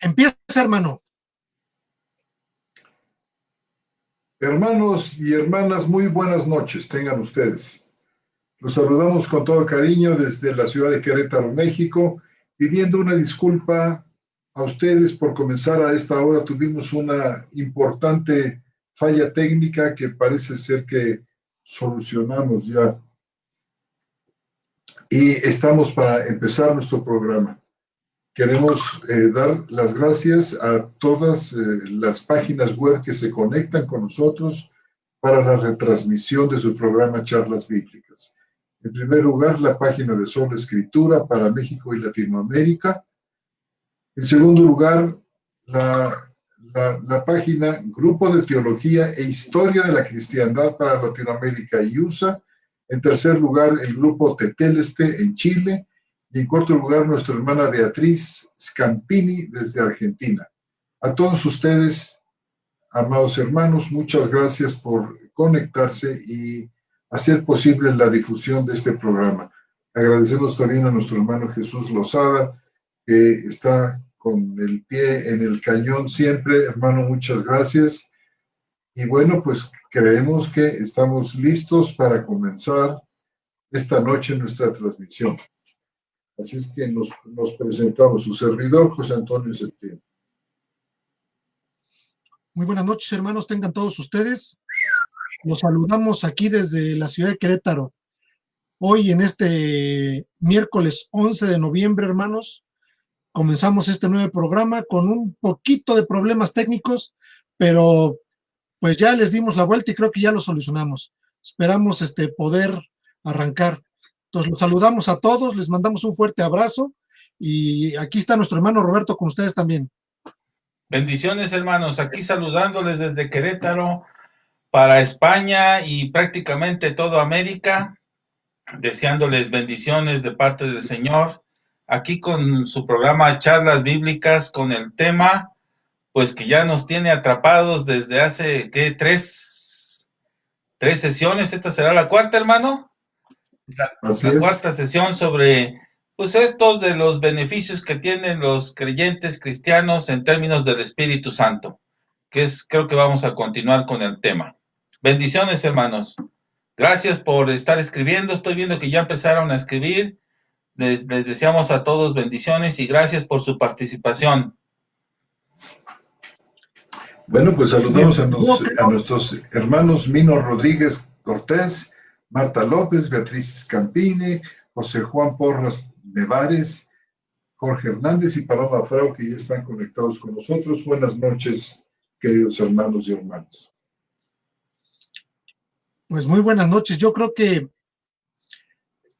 Empieza, hermano. Hermanos y hermanas, muy buenas noches, tengan ustedes. Los saludamos con todo cariño desde la ciudad de Querétaro, México, pidiendo una disculpa a ustedes por comenzar a esta hora. Tuvimos una importante falla técnica que parece ser que solucionamos ya. Y estamos para empezar nuestro programa. Queremos dar las gracias a todas las páginas web que se conectan con nosotros para la retransmisión de su programa Charlas Bíblicas. En primer lugar, la página de Sola Escritura para México y Latinoamérica. En segundo lugar, la página Grupo de Teología e Historia de la Cristiandad para Latinoamérica y USA. En tercer lugar, el Grupo Teteleste en Chile. Y en cuarto lugar, nuestra hermana Beatriz Scampini desde Argentina. A todos ustedes, amados hermanos, muchas gracias por conectarse y hacer posible la difusión de este programa. Agradecemos también a nuestro hermano Jesús Lozada, que está con el pie en el cañón siempre. Hermano, muchas gracias. Y bueno, pues creemos que estamos listos para comenzar esta noche nuestra transmisión. Así es que nos presentamos, su servidor, José Antonio Septiembre. Muy buenas noches, hermanos, tengan todos ustedes. Los saludamos aquí desde la ciudad de Querétaro. Hoy, en este miércoles 11 de noviembre, hermanos, comenzamos este nuevo programa con un poquito de problemas técnicos, pero pues ya les dimos la vuelta y creo que ya lo solucionamos. Esperamos poder arrancar. Entonces, los saludamos a todos, les mandamos un fuerte abrazo y aquí está nuestro hermano Roberto con ustedes también. Bendiciones, hermanos, aquí saludándoles desde Querétaro para España y prácticamente toda América, deseándoles bendiciones de parte del Señor, aquí con su programa Charlas Bíblicas, con el tema, pues que ya nos tiene atrapados desde hace, ¿qué? Tres sesiones. ¿Esta será la cuarta, hermano? La cuarta sesión sobre, pues, estos de los beneficios que tienen los creyentes cristianos en términos del Espíritu Santo, que es, creo que vamos a continuar con el tema. Bendiciones, hermanos. Gracias por estar escribiendo. Estoy viendo que ya empezaron a escribir. Les deseamos a todos bendiciones y gracias por su participación. Bueno, pues saludamos a nuestros hermanos Mino Rodríguez Cortés, Marta López, Beatriz Campini, José Juan Porras Nevares, Jorge Hernández y Paloma Frau, que ya están conectados con nosotros. Buenas noches, queridos hermanos y hermanas. Pues muy buenas noches. Yo creo que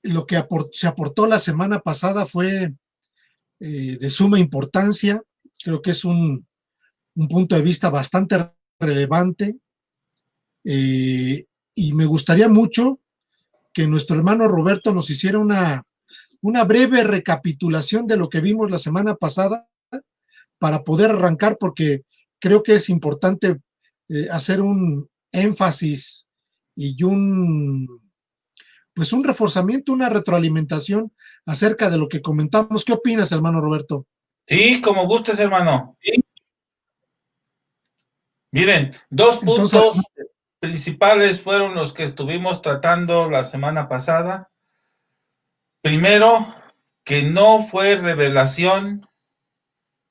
lo que se aportó la semana pasada fue de suma importancia. Creo que es un punto de vista bastante relevante. Y me gustaría mucho que nuestro hermano Roberto nos hiciera una breve recapitulación de lo que vimos la semana pasada para poder arrancar, porque creo que es importante hacer un énfasis y un reforzamiento, una retroalimentación acerca de lo que comentamos. ¿Qué opinas, hermano Roberto? Sí, como gustes, hermano. Miren, dos puntos principales fueron los que estuvimos tratando la semana pasada. Primero, que no fue revelación,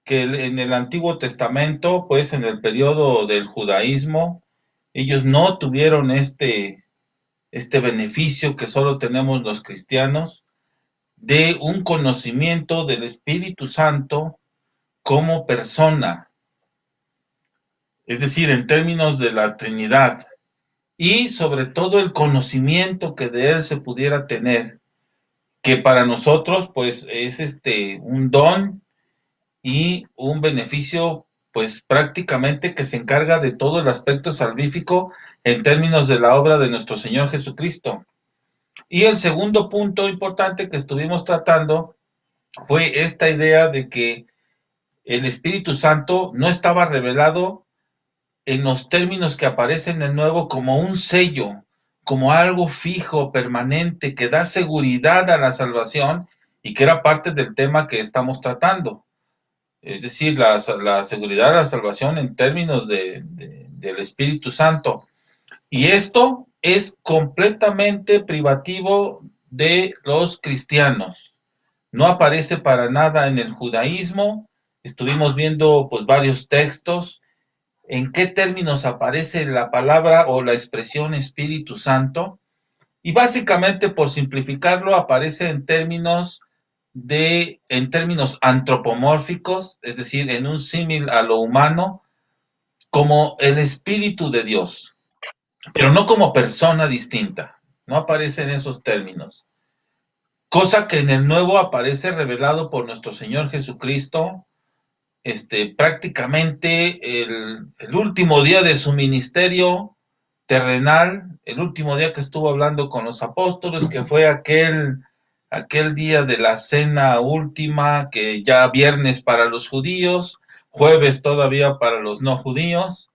que en el Antiguo Testamento, pues en el periodo del judaísmo, ellos no tuvieron este beneficio que solo tenemos los cristianos, de un conocimiento del Espíritu Santo como persona, es decir, en términos de la Trinidad, y sobre todo el conocimiento que de Él se pudiera tener, que para nosotros pues es un don y un beneficio pues prácticamente que se encarga de todo el aspecto salvífico en términos de la obra de nuestro Señor Jesucristo. Y el segundo punto importante que estuvimos tratando fue esta idea de que el Espíritu Santo no estaba revelado en los términos que aparecen en el Nuevo como un sello, como algo fijo, permanente, que da seguridad a la salvación y que era parte del tema que estamos tratando. es decir, la seguridad, la salvación en términos del Espíritu Santo. Y esto es completamente privativo de los cristianos. No aparece para nada en el judaísmo. Estuvimos viendo pues varios textos. ¿En qué términos aparece la palabra o la expresión Espíritu Santo? Y básicamente, por simplificarlo, aparece en términos antropomórficos, es decir, en un símil a lo humano, como el Espíritu de Dios, pero no como persona distinta. No aparece en esos términos. Cosa que en el Nuevo aparece revelado por nuestro Señor Jesucristo, prácticamente el último día de su ministerio terrenal, el último día que estuvo hablando con los apóstoles, que fue aquel día de la cena última, que ya viernes para los judíos, jueves todavía para los no judíos,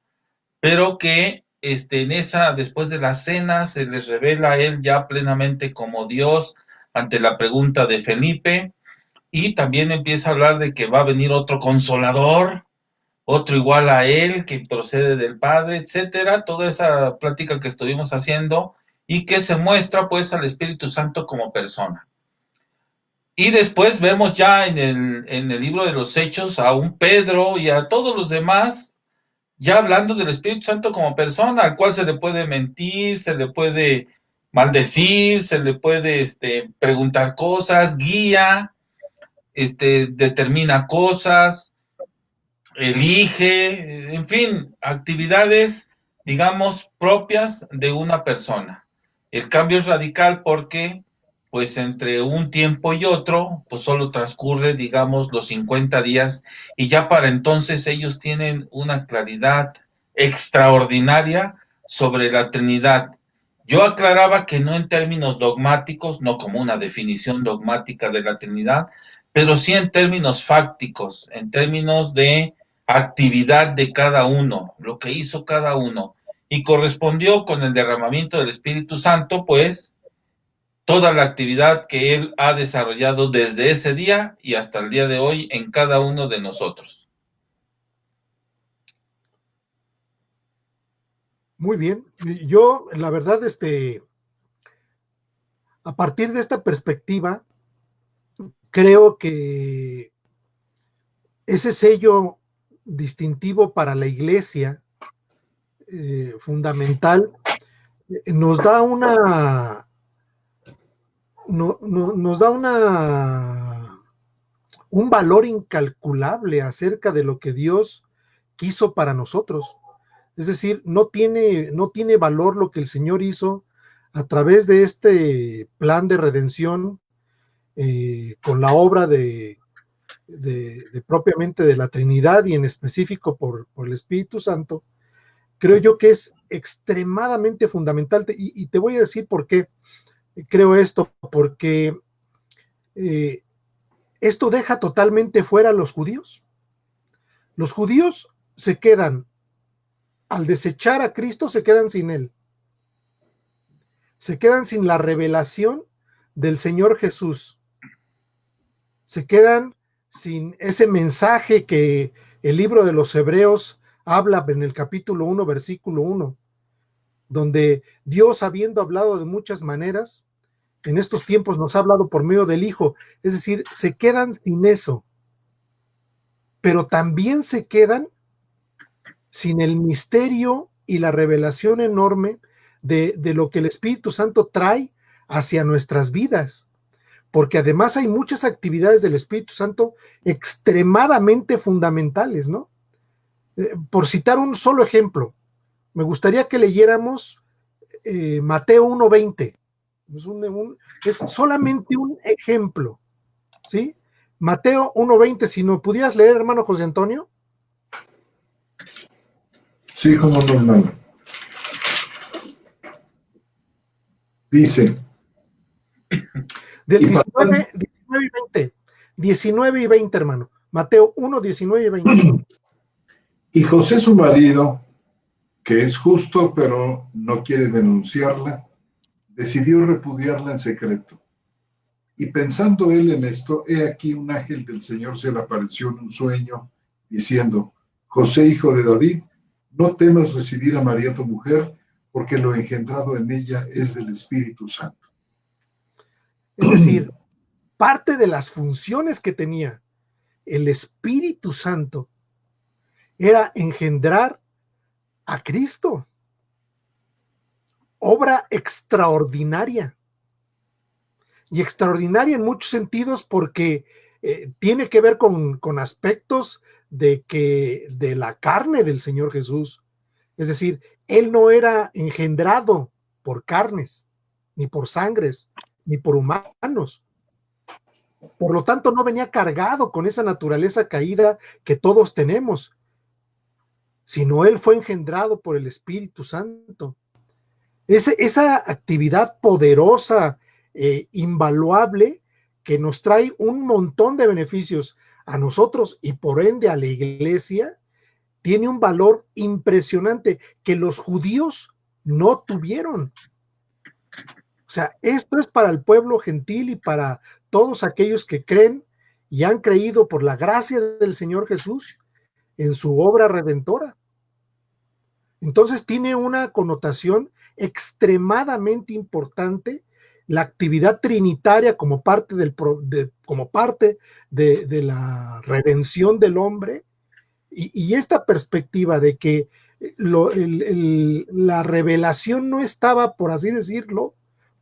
pero que después de la cena se les revela a él ya plenamente como Dios ante la pregunta de Felipe, y también empieza a hablar de que va a venir otro consolador, otro igual a él, que procede del Padre, etcétera, toda esa plática que estuvimos haciendo, y que se muestra pues al Espíritu Santo como persona. Y después vemos ya en el libro de los Hechos a un Pedro y a todos los demás, ya hablando del Espíritu Santo como persona, al cual se le puede mentir, se le puede maldecir, se le puede preguntar cosas, guía, determina cosas, elige, en fin, actividades, digamos, propias de una persona. El cambio es radical porque, pues, entre un tiempo y otro, pues solo transcurre, digamos, los 50 días, y ya para entonces ellos tienen una claridad extraordinaria sobre la Trinidad. Yo aclaraba que no en términos dogmáticos, no como una definición dogmática de la Trinidad, pero sí en términos fácticos, en términos de actividad de cada uno, lo que hizo cada uno, y correspondió con el derramamiento del Espíritu Santo, pues, toda la actividad que Él ha desarrollado desde ese día y hasta el día de hoy en cada uno de nosotros. Muy bien. Yo, la verdad, a partir de esta perspectiva, creo que ese sello distintivo para la Iglesia, fundamental, nos da un valor incalculable acerca de lo que Dios quiso para nosotros. Es decir, no tiene valor lo que el Señor hizo a través de este plan de redención, con la obra de propiamente de la Trinidad y en específico por el Espíritu Santo. Creo yo que es extremadamente fundamental, y te voy a decir por qué creo esto, porque esto deja totalmente fuera a los judíos. Los judíos se quedan, al desechar a Cristo, se quedan sin Él. Se quedan sin la revelación del Señor Jesús. Se quedan sin ese mensaje que el libro de los Hebreos habla en el capítulo 1, versículo 1, donde Dios, habiendo hablado de muchas maneras, en estos tiempos nos ha hablado por medio del Hijo. Es decir, se quedan sin eso, pero también se quedan sin el misterio y la revelación enorme de lo que el Espíritu Santo trae hacia nuestras vidas, porque además hay muchas actividades del Espíritu Santo extremadamente fundamentales, ¿no? Por citar un solo ejemplo, me gustaría que leyéramos Mateo 1:20. Es solamente un ejemplo, ¿sí? Mateo 1:20, si no pudieras leer, hermano José Antonio. Sí, como no, hermano. Dice. Del 19 y 20. 19 y 20, hermano. Mateo 1, 19 y 20. Y José, su marido, que es justo, pero no quiere denunciarla, decidió repudiarla en secreto. Y pensando él en esto, he aquí un ángel del Señor se le apareció en un sueño, diciendo: José, hijo de David, no temas recibir a María tu mujer, porque lo engendrado en ella es del Espíritu Santo. Es decir, parte de las funciones que tenía el Espíritu Santo era engendrar a Cristo. Obra extraordinaria. Y extraordinaria en muchos sentidos porque tiene que ver con aspectos de la carne del Señor Jesús. Es decir, Él no era engendrado por carnes, ni por sangres, ni por humanos. Por lo tanto, no venía cargado con esa naturaleza caída que todos tenemos, sino Él fue engendrado por el Espíritu Santo. Esa actividad poderosa, invaluable, que nos trae un montón de beneficios a nosotros y por ende a la iglesia, tiene un valor impresionante que los judíos no tuvieron. O sea, esto es para el pueblo gentil y para todos aquellos que creen y han creído por la gracia del Señor Jesús en su obra redentora. Entonces tiene una connotación extremadamente importante la actividad trinitaria como parte de la redención del hombre y esta perspectiva de que la revelación no estaba, por así decirlo,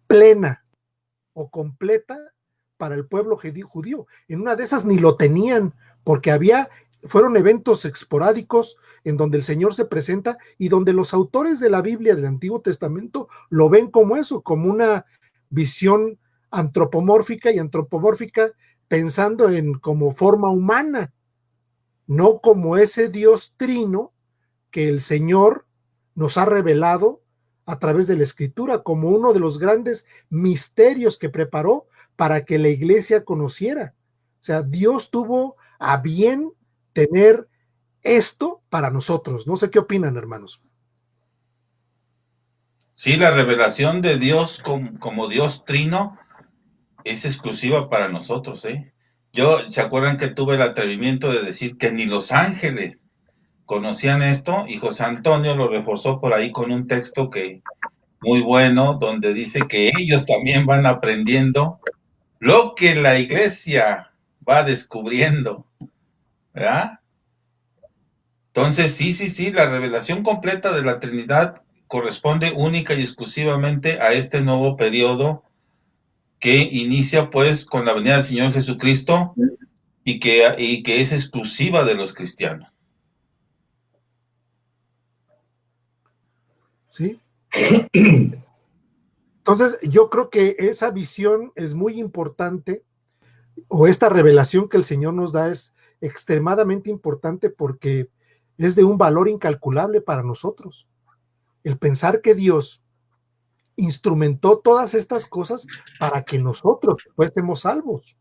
plena o completa para el pueblo judío. En una de esas ni lo tenían, porque fueron eventos esporádicos en donde el Señor se presenta y donde los autores de la Biblia del Antiguo Testamento lo ven como eso, como una visión antropomórfica pensando en como forma humana, no como ese Dios trino que el Señor nos ha revelado a través de la Escritura como uno de los grandes misterios que preparó para que la iglesia conociera. O sea, Dios tuvo a bien tener esto para nosotros. No sé qué opinan, hermanos. Sí, la revelación de Dios como Dios trino es exclusiva para nosotros, ¿eh? ¿Se acuerdan que tuve el atrevimiento de decir que ni los ángeles conocían esto? Y José Antonio lo reforzó por ahí con un texto muy bueno, donde dice que ellos también van aprendiendo lo que la iglesia va descubriendo, ¿verdad? Entonces, sí, la revelación completa de la Trinidad corresponde única y exclusivamente a este nuevo periodo que inicia pues con la venida del Señor Jesucristo y que es exclusiva de los cristianos. Sí. Entonces, yo creo que esa visión es muy importante, o esta revelación que el Señor nos da es extremadamente importante porque es de un valor incalculable para nosotros. El pensar que Dios instrumentó todas estas cosas para que nosotros fuésemos salvos.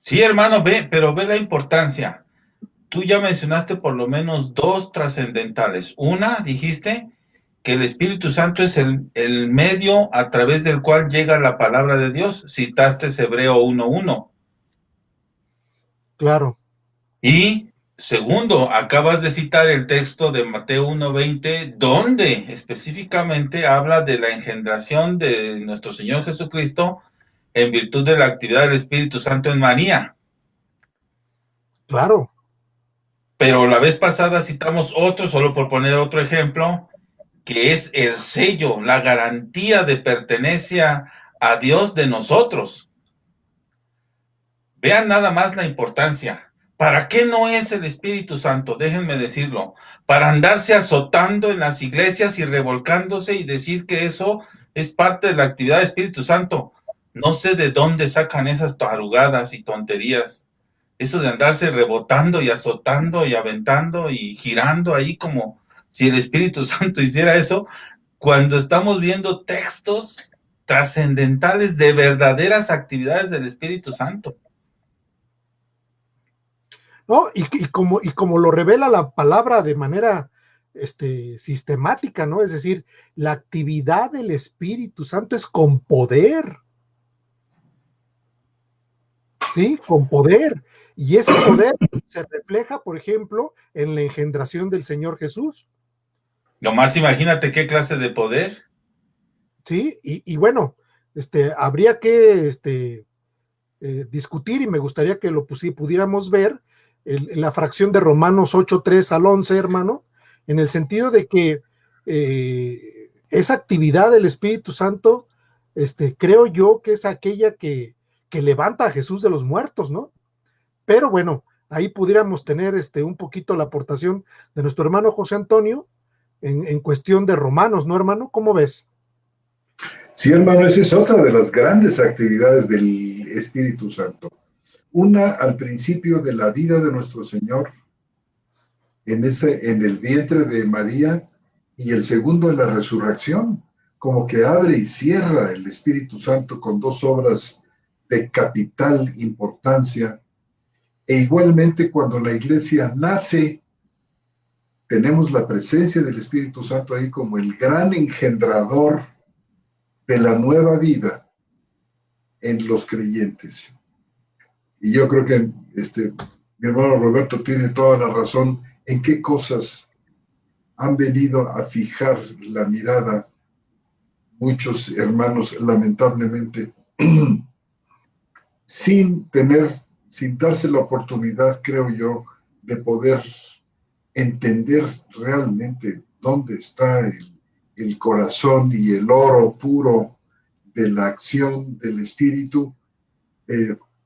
Sí, hermano, pero ve la importancia. Tú ya mencionaste por lo menos dos trascendentales. Una, dijiste que el Espíritu Santo es el medio a través del cual llega la palabra de Dios. Citaste Hebreo 1:1. Claro. Y segundo, acabas de citar el texto de Mateo 1:20, donde específicamente habla de la engendración de nuestro Señor Jesucristo en virtud de la actividad del Espíritu Santo en María. Claro. Pero la vez pasada citamos otro, solo por poner otro ejemplo, que es el sello, la garantía de pertenencia a Dios de nosotros. Vean nada más la importancia. ¿Para qué no es el Espíritu Santo? Déjenme decirlo. Para andarse azotando en las iglesias y revolcándose y decir que eso es parte de la actividad del Espíritu Santo. No sé de dónde sacan esas tarugadas y tonterías. Eso de andarse rebotando y azotando y aventando y girando ahí como si el Espíritu Santo hiciera eso, cuando estamos viendo textos trascendentales de verdaderas actividades del Espíritu Santo. ¿No? Y como lo revela la palabra de manera sistemática, ¿no? Es decir, la actividad del Espíritu Santo es con poder. ¿sí? Con poder. Y ese poder se refleja, por ejemplo, en la engendración del Señor Jesús. Nomás imagínate qué clase de poder. ¿Sí? Y bueno, habría que discutir y me gustaría que lo pudiéramos ver la fracción de Romanos 8:3 al 11, hermano, en el sentido de que esa actividad del Espíritu Santo, creo yo que es aquella que levanta a Jesús de los muertos, ¿no? Pero bueno, ahí pudiéramos tener un poquito la aportación de nuestro hermano José Antonio en cuestión de Romanos, ¿no, hermano? ¿Cómo ves? Sí, hermano, esa es otra de las grandes actividades del Espíritu Santo. Una al principio de la vida de nuestro Señor, en el vientre de María, y el segundo en la resurrección, como que abre y cierra el Espíritu Santo con dos obras de capital importancia. E igualmente cuando la iglesia nace, tenemos la presencia del Espíritu Santo ahí como el gran engendrador de la nueva vida en los creyentes. Y yo creo que mi hermano Roberto tiene toda la razón en qué cosas han venido a fijar la mirada muchos hermanos, lamentablemente, sin darse la oportunidad, creo yo, de poder entender realmente dónde está el corazón y el oro puro de la acción del Espíritu.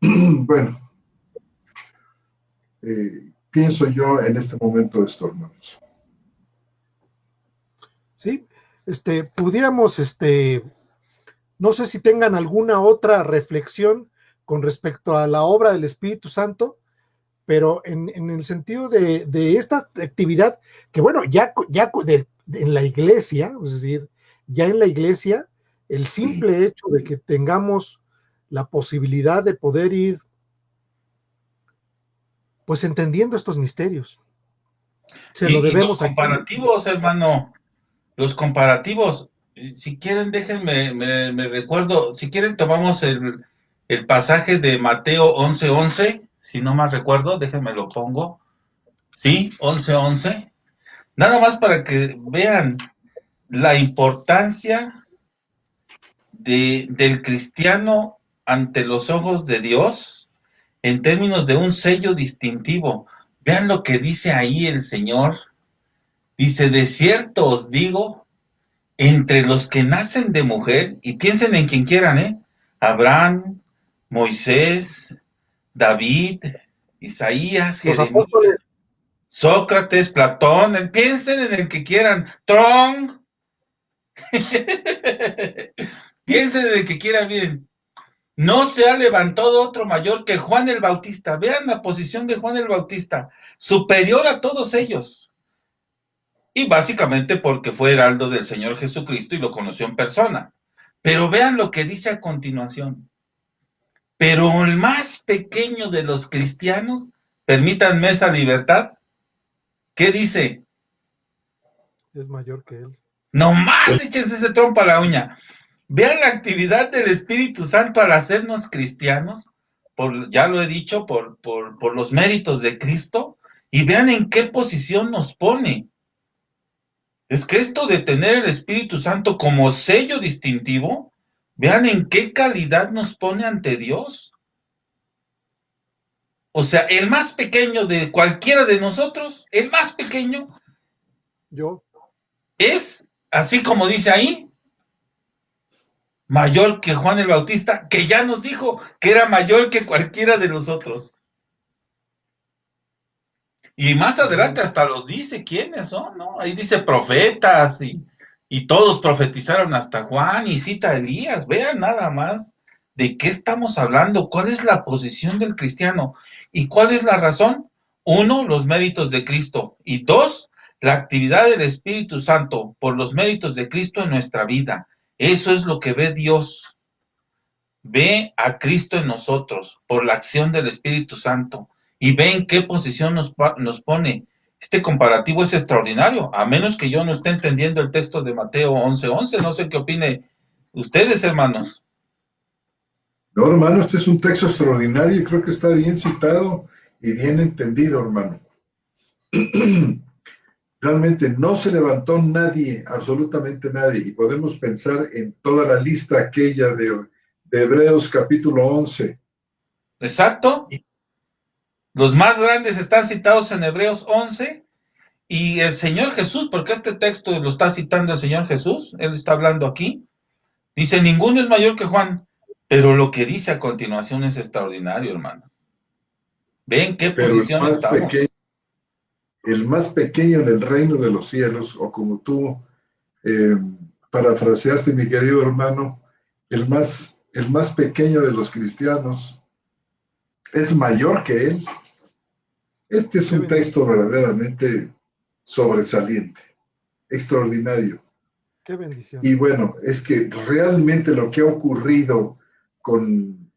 Bueno, pienso yo en este momento esto, hermanos. Sí, pudiéramos, no sé si tengan alguna otra reflexión con respecto a la obra del Espíritu Santo, pero en el sentido de esta actividad, que bueno, ya en la iglesia, es decir, ya en la iglesia, el simple hecho de que tengamos la posibilidad de poder ir, pues entendiendo estos misterios, se lo Y los debemos aquí. comparativos, hermano, los comparativos. Si quieren, déjenme, me recuerdo, si quieren tomamos el pasaje de Mateo 11:11, si no mal recuerdo, déjenme lo pongo. Sí, 11:11. Nada más para que vean la importancia del cristiano ante los ojos de Dios en términos de un sello distintivo. Vean lo que dice ahí el Señor. Dice, de cierto os digo, entre los que nacen de mujer, y piensen en quien quieran, Abraham, Moisés, David, Isaías, Los apóstoles, Jeremías, Sócrates, Platón, piensen en el que quieran, Tron, piensen en el que quieran, miren, no se ha levantado otro mayor que Juan el Bautista. Vean la posición de Juan el Bautista, superior a todos ellos. Y básicamente porque fue heraldo del Señor Jesucristo y lo conoció en persona. Pero vean lo que dice a continuación. Pero el más pequeño de los cristianos, permítanme esa libertad, ¿qué dice? es mayor que él. No más échense ese trompo a la uña. Vean la actividad del Espíritu Santo al hacernos cristianos, ya lo he dicho, por los méritos de Cristo, y vean en qué posición nos pone. Es que esto de tener el Espíritu Santo como sello distintivo, vean en qué calidad nos pone ante Dios. O sea, el más pequeño de cualquiera de nosotros, el más pequeño, Yo, es, así como dice ahí, mayor que Juan el Bautista, que ya nos dijo que era mayor que cualquiera de nosotros. Y más adelante hasta los dice quiénes son, ¿no? Ahí dice profetas y todos profetizaron hasta Juan y cita a Elías. Vean nada más de qué estamos hablando, cuál es la posición del cristiano y cuál es la razón. Uno, los méritos de Cristo y dos, la actividad del Espíritu Santo por los méritos de Cristo en nuestra vida. Eso es lo que ve Dios. Ve a Cristo en nosotros por la acción del Espíritu Santo y ve en qué posición nos pone. Este comparativo es extraordinario, a menos que yo no esté entendiendo el texto de Mateo 11:11. No sé qué opine ustedes, hermanos. No, hermano, este es un texto extraordinario y creo que está bien citado y bien entendido, hermano. Realmente no se levantó nadie, absolutamente nadie, y podemos pensar en toda la lista aquella de Hebreos capítulo 11. Exacto. Los más grandes están citados en Hebreos 11 y el Señor Jesús, porque este texto lo está citando el Señor Jesús, Él está hablando aquí, dice, ninguno es mayor que Juan, pero lo que dice a continuación es extraordinario, hermano. ¿Ven en qué Pero posición estamos? el más pequeño en el reino de los cielos, o como tú eh, parafraseaste, mi querido hermano, el más pequeño de los cristianos es mayor que él. Este es Qué un bendición, texto verdaderamente sobresaliente, extraordinario. qué bendición. Y bueno, es que realmente lo que ha ocurrido con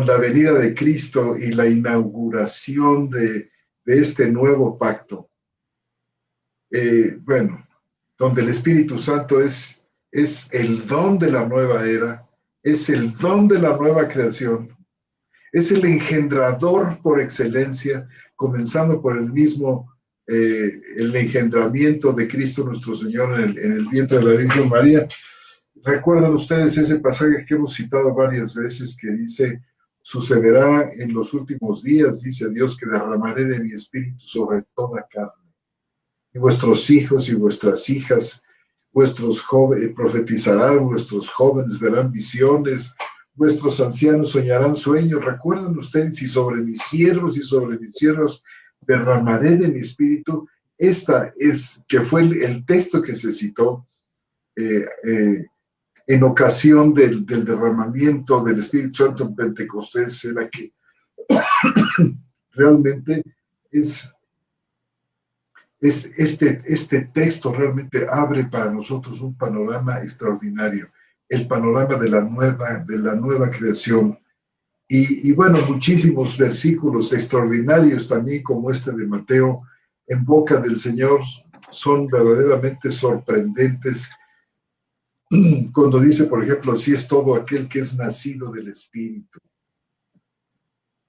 la venida de Cristo y la inauguración de este nuevo pacto, bueno, donde el Espíritu Santo es el don de la nueva era, es el don de la nueva creación, es el engendrador por excelencia, comenzando por el mismo, el engendramiento de Cristo nuestro Señor en el vientre de la Virgen María. ¿Recuerdan ustedes ese pasaje que hemos citado varias veces que dice, sucederá en los últimos días, dice Dios, que derramaré de mi espíritu sobre toda carne? Y vuestros hijos y vuestras hijas, vuestros jóvenes profetizarán, vuestros jóvenes verán visiones, vuestros ancianos soñarán sueños. Recuerden ustedes, y sobre mis siervos y sobre mis siervos derramaré de mi espíritu. Esta es, que fue el texto que se citó eh, eh, en ocasión del derramamiento del Espíritu Santo en Pentecostés, era que realmente es este texto realmente abre para nosotros un panorama extraordinario, el panorama de la nueva creación. Y bueno, muchísimos versículos extraordinarios también como este de Mateo en boca del Señor son verdaderamente sorprendentes. Cuando dice, por ejemplo, así es todo aquel que es nacido del Espíritu.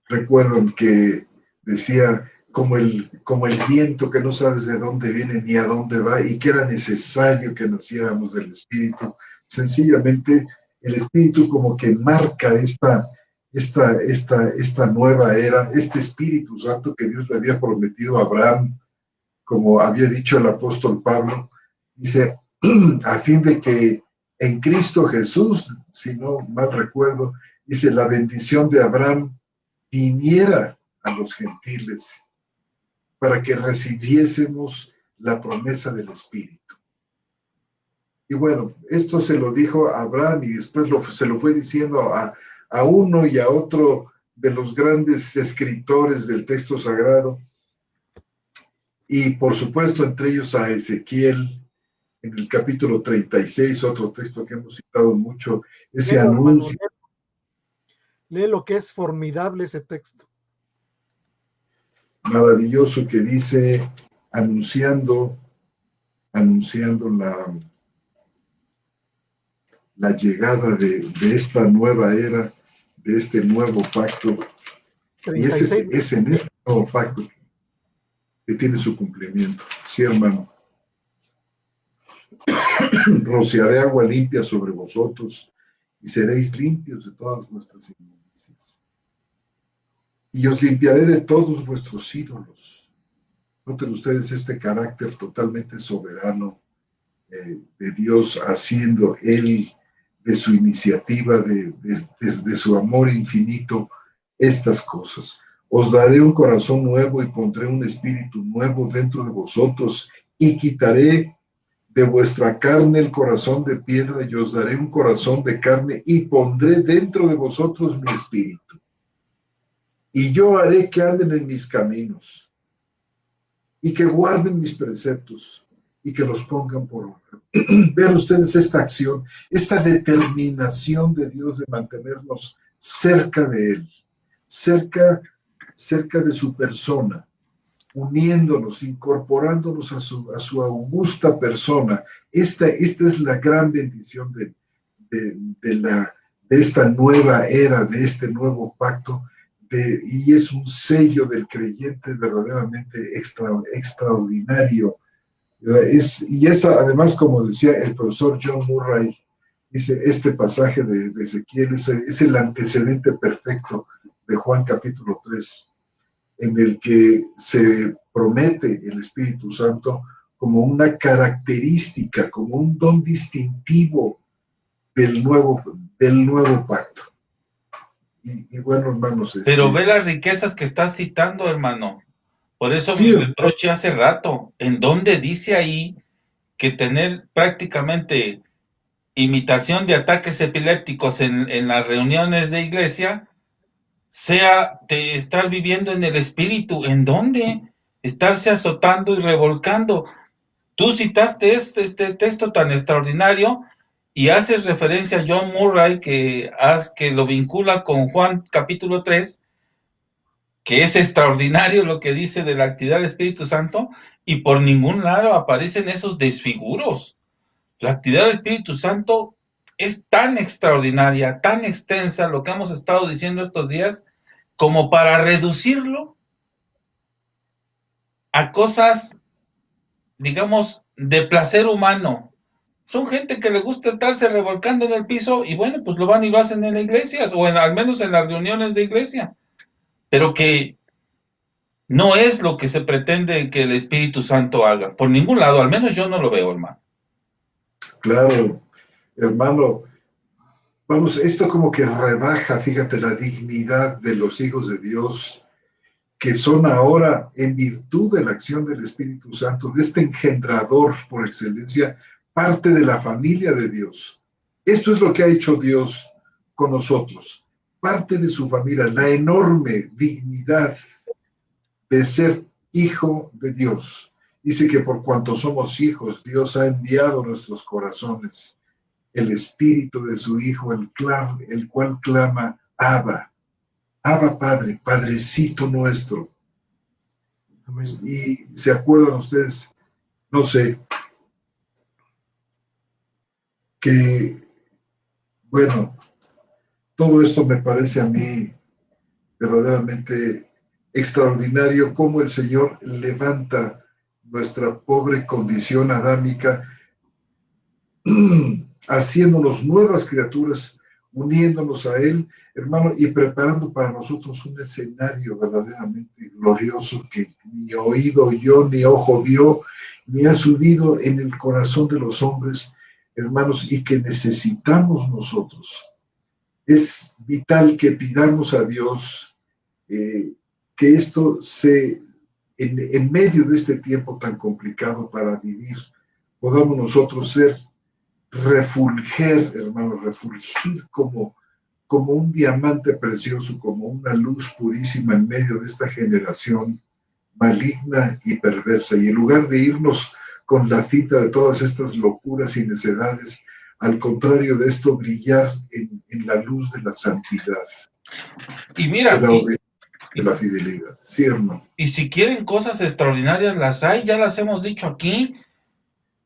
Recuerdan que decía como el viento que no sabes de dónde viene ni a dónde va y que era necesario que naciéramos del Espíritu. Sencillamente el Espíritu como que marca esta nueva era, este Espíritu Santo que Dios le había prometido a Abraham, como había dicho el apóstol Pablo, dice, a fin de que en Cristo Jesús, si no mal recuerdo, dice, la bendición de Abraham viniera a los gentiles para que recibiésemos la promesa del Espíritu. Y bueno, esto se lo dijo a Abraham y después se lo fue diciendo a uno y a otro de los grandes escritores del texto sagrado. Y por supuesto, entre ellos a Ezequiel, en el capítulo 36, otro texto que hemos citado mucho, ese Léelo, hermano, anuncio lee lo que es formidable ese texto. maravilloso que dice, anunciando la llegada de esta nueva era, de este nuevo pacto. Y 36. es en este nuevo pacto que tiene su cumplimiento. Sí, hermano. Rociaré agua limpia sobre vosotros y seréis limpios de todas vuestras inmundicias. Y os limpiaré de todos vuestros ídolos. Noten ustedes este carácter totalmente soberano de Dios haciendo Él de su iniciativa, de su amor infinito, estas cosas. Os daré un corazón nuevo y pondré un espíritu nuevo dentro de vosotros y quitaré de vuestra carne el corazón de piedra y os daré un corazón de carne y pondré dentro de vosotros mi espíritu. Y yo haré que anden en mis caminos y que guarden mis preceptos y que los pongan por obra. Vean ustedes esta acción, esta determinación de Dios de mantenernos cerca de Él, cerca de su persona, uniéndonos, incorporándonos a su augusta persona. Esta es la gran bendición de esta nueva era, de este nuevo pacto, y es un sello del creyente verdaderamente extraordinario. Y esa, además, como decía el profesor John Murray, dice, este pasaje de Ezequiel es el antecedente perfecto de Juan capítulo 3, en el que se promete el Espíritu Santo como una característica, como un don distintivo del nuevo pacto. Y bueno, hermanos. Pero ve las riquezas que estás citando, hermano. Por eso sí, mi reproche hace rato. ¿En dónde dice ahí que tener prácticamente imitación de ataques epilépticos en las reuniones de iglesia sea de estar viviendo en el espíritu? ¿En dónde? Estarse azotando y revolcando. Tú citaste este texto tan extraordinario y haces referencia a John Murray que lo vincula con Juan capítulo 3, que es extraordinario lo que dice de la actividad del Espíritu Santo, y por ningún lado aparecen esos desfiguros. La actividad del Espíritu Santo es tan extraordinaria, tan extensa, lo que hemos estado diciendo estos días, como para reducirlo a cosas, digamos, de placer humano. Son gente que le gusta estarse revolcando en el piso y bueno, pues lo van y lo hacen en la iglesia, o al menos en las reuniones de iglesia, pero que no es lo que se pretende que el Espíritu Santo haga, por ningún lado, al menos yo no lo veo, hermano. Claro, hermano. Vamos, esto como que rebaja, fíjate, la dignidad de los hijos de Dios, que son ahora, en virtud de la acción del Espíritu Santo, de este engendrador por excelencia, parte de la familia de Dios. Esto es lo que ha hecho Dios con nosotros, parte de su familia, la enorme dignidad de ser hijo de Dios. Dice que por cuanto somos hijos, Dios ha enviado a nuestros corazones el espíritu de su Hijo, el cual clama, Abba, Abba Padre, Padrecito nuestro. Amén. Y se acuerdan ustedes, no sé, que, bueno, todo esto me parece a mí verdaderamente extraordinario, cómo el Señor levanta nuestra pobre condición adámica, haciéndonos nuevas criaturas, uniéndonos a Él, hermano, y preparando para nosotros un escenario verdaderamente glorioso que ni oído oyó, ni ojo vio, ni ha subido en el corazón de los hombres, hermanos, y que necesitamos nosotros. Es vital que pidamos a Dios que esto en medio de este tiempo tan complicado para vivir, podamos nosotros refulger, hermano, refulgir como un diamante precioso, como una luz purísima en medio de esta generación maligna y perversa. Y en lugar de irnos con la finta de todas estas locuras y necedades, al contrario de esto, brillar en la luz de la santidad. Y mira, de la fidelidad. Sí, hermano. Y si quieren cosas extraordinarias, las hay, ya las hemos dicho aquí.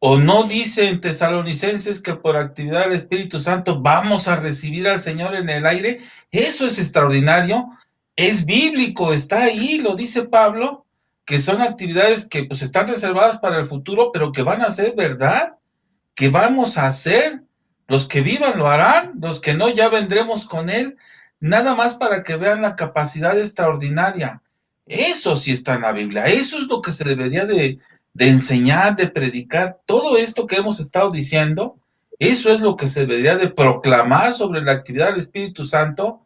¿O no dice en Tesalonicenses que por actividad del Espíritu Santo vamos a recibir al Señor en el aire? Eso es extraordinario, es bíblico, está ahí, lo dice Pablo, que son actividades que pues están reservadas para el futuro, pero que van a ser verdad, que vamos a hacer. Los que vivan lo harán, los que no ya vendremos con Él, nada más para que vean la capacidad extraordinaria. Eso sí está en la Biblia, eso es lo que se debería de enseñar, de predicar. Todo esto que hemos estado diciendo, eso es lo que se debería de proclamar sobre la actividad del Espíritu Santo,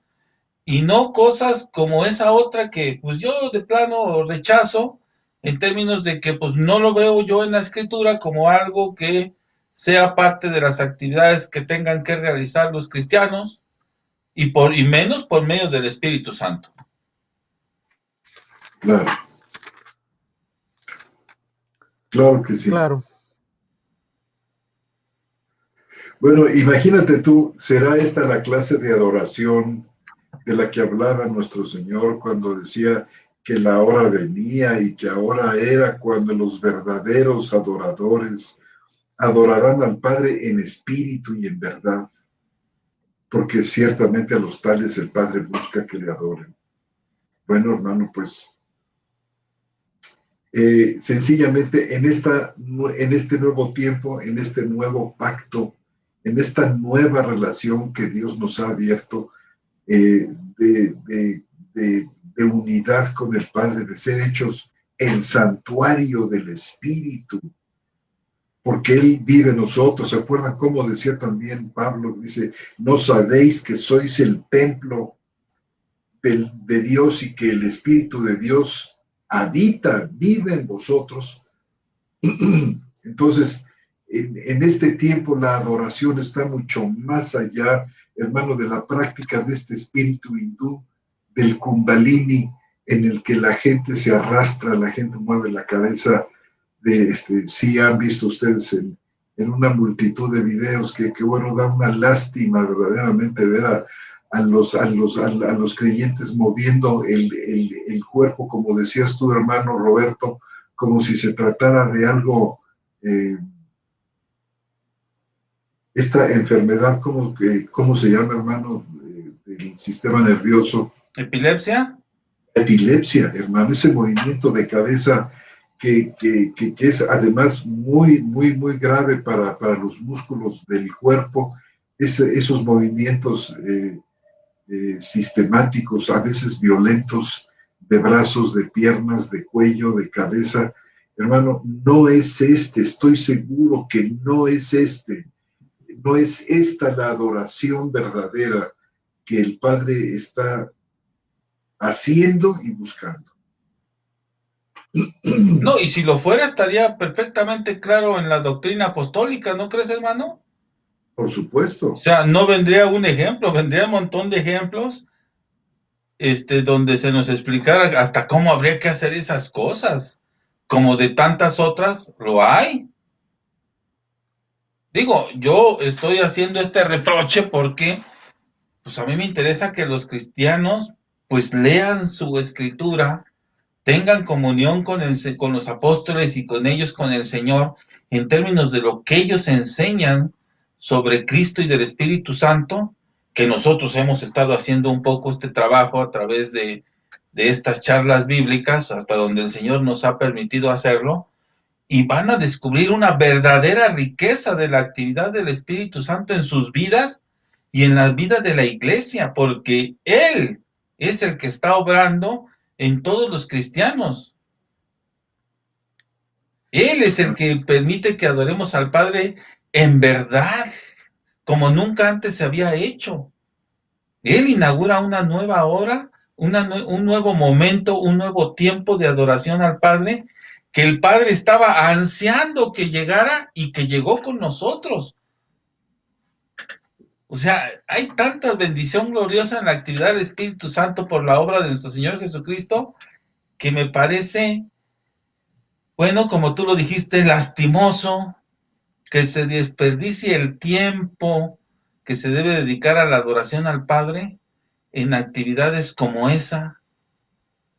y no cosas como esa otra que pues yo de plano rechazo, en términos de que pues no lo veo yo en la Escritura como algo que sea parte de las actividades que tengan que realizar los cristianos, y menos por medio del Espíritu Santo. Claro. Claro que sí. Claro. Bueno, imagínate tú, ¿será esta la clase de adoración de la que hablaba nuestro Señor cuando decía que la hora venía y que ahora era cuando los verdaderos adoradores adorarán al Padre en espíritu y en verdad? porque ciertamente a los tales el Padre busca que le adoren. Bueno, hermano, pues sencillamente en este nuevo tiempo, en este nuevo pacto, en esta nueva relación que Dios nos ha abierto, de, de, de unidad con el Padre, de ser hechos el santuario del Espíritu, porque Él vive en nosotros. ¿Se acuerdan cómo decía también Pablo? Dice, ¿no sabéis que sois el templo de Dios y que el Espíritu de Dios habita, vive en vosotros? Entonces, en este tiempo la adoración está mucho más allá, hermano, de la práctica de este espíritu hindú, del kundalini, en el que la gente se arrastra, la gente mueve la cabeza. Sí han visto ustedes en una multitud de videos que bueno, da una lástima verdaderamente ver a los creyentes moviendo el cuerpo, como decías tú, hermano Roberto, como si se tratara de algo, esta enfermedad, ¿cómo se llama, hermano? Del sistema nervioso. ¿Epilepsia? Epilepsia, hermano, ese movimiento de cabeza que es además muy, muy, muy grave para los músculos del cuerpo, esos movimientos sistemáticos, a veces violentos, de brazos, de piernas, de cuello, de cabeza. Hermano, no es estoy seguro que no es no es esta la adoración verdadera que el Padre está haciendo y buscando. No, y si lo fuera estaría perfectamente claro en la doctrina apostólica, ¿no crees, hermano? Por supuesto. O sea, no vendría un ejemplo, vendría un montón de ejemplos, donde se nos explicara hasta cómo habría que hacer esas cosas, como de tantas otras lo hay. Digo, yo estoy haciendo este reproche porque, pues a mí me interesa que los cristianos, pues lean su escritura, tengan comunión con los apóstoles y con ellos, con el Señor, en términos de lo que ellos enseñan sobre Cristo y del Espíritu Santo, que nosotros hemos estado haciendo un poco este trabajo a través de estas charlas bíblicas, hasta donde el Señor nos ha permitido hacerlo, y van a descubrir una verdadera riqueza de la actividad del Espíritu Santo en sus vidas y en la vida de la iglesia, porque Él es el que está obrando en todos los cristianos. Él es el que permite que adoremos al Padre en verdad, como nunca antes se había hecho. Él inaugura una nueva hora, un nuevo momento, un nuevo tiempo de adoración al Padre, que el Padre estaba ansiando que llegara y que llegó con nosotros. O sea, hay tanta bendición gloriosa en la actividad del Espíritu Santo por la obra de nuestro Señor Jesucristo, que me parece, bueno, como tú lo dijiste, lastimoso que se desperdicie el tiempo que se debe dedicar a la adoración al Padre en actividades como esa,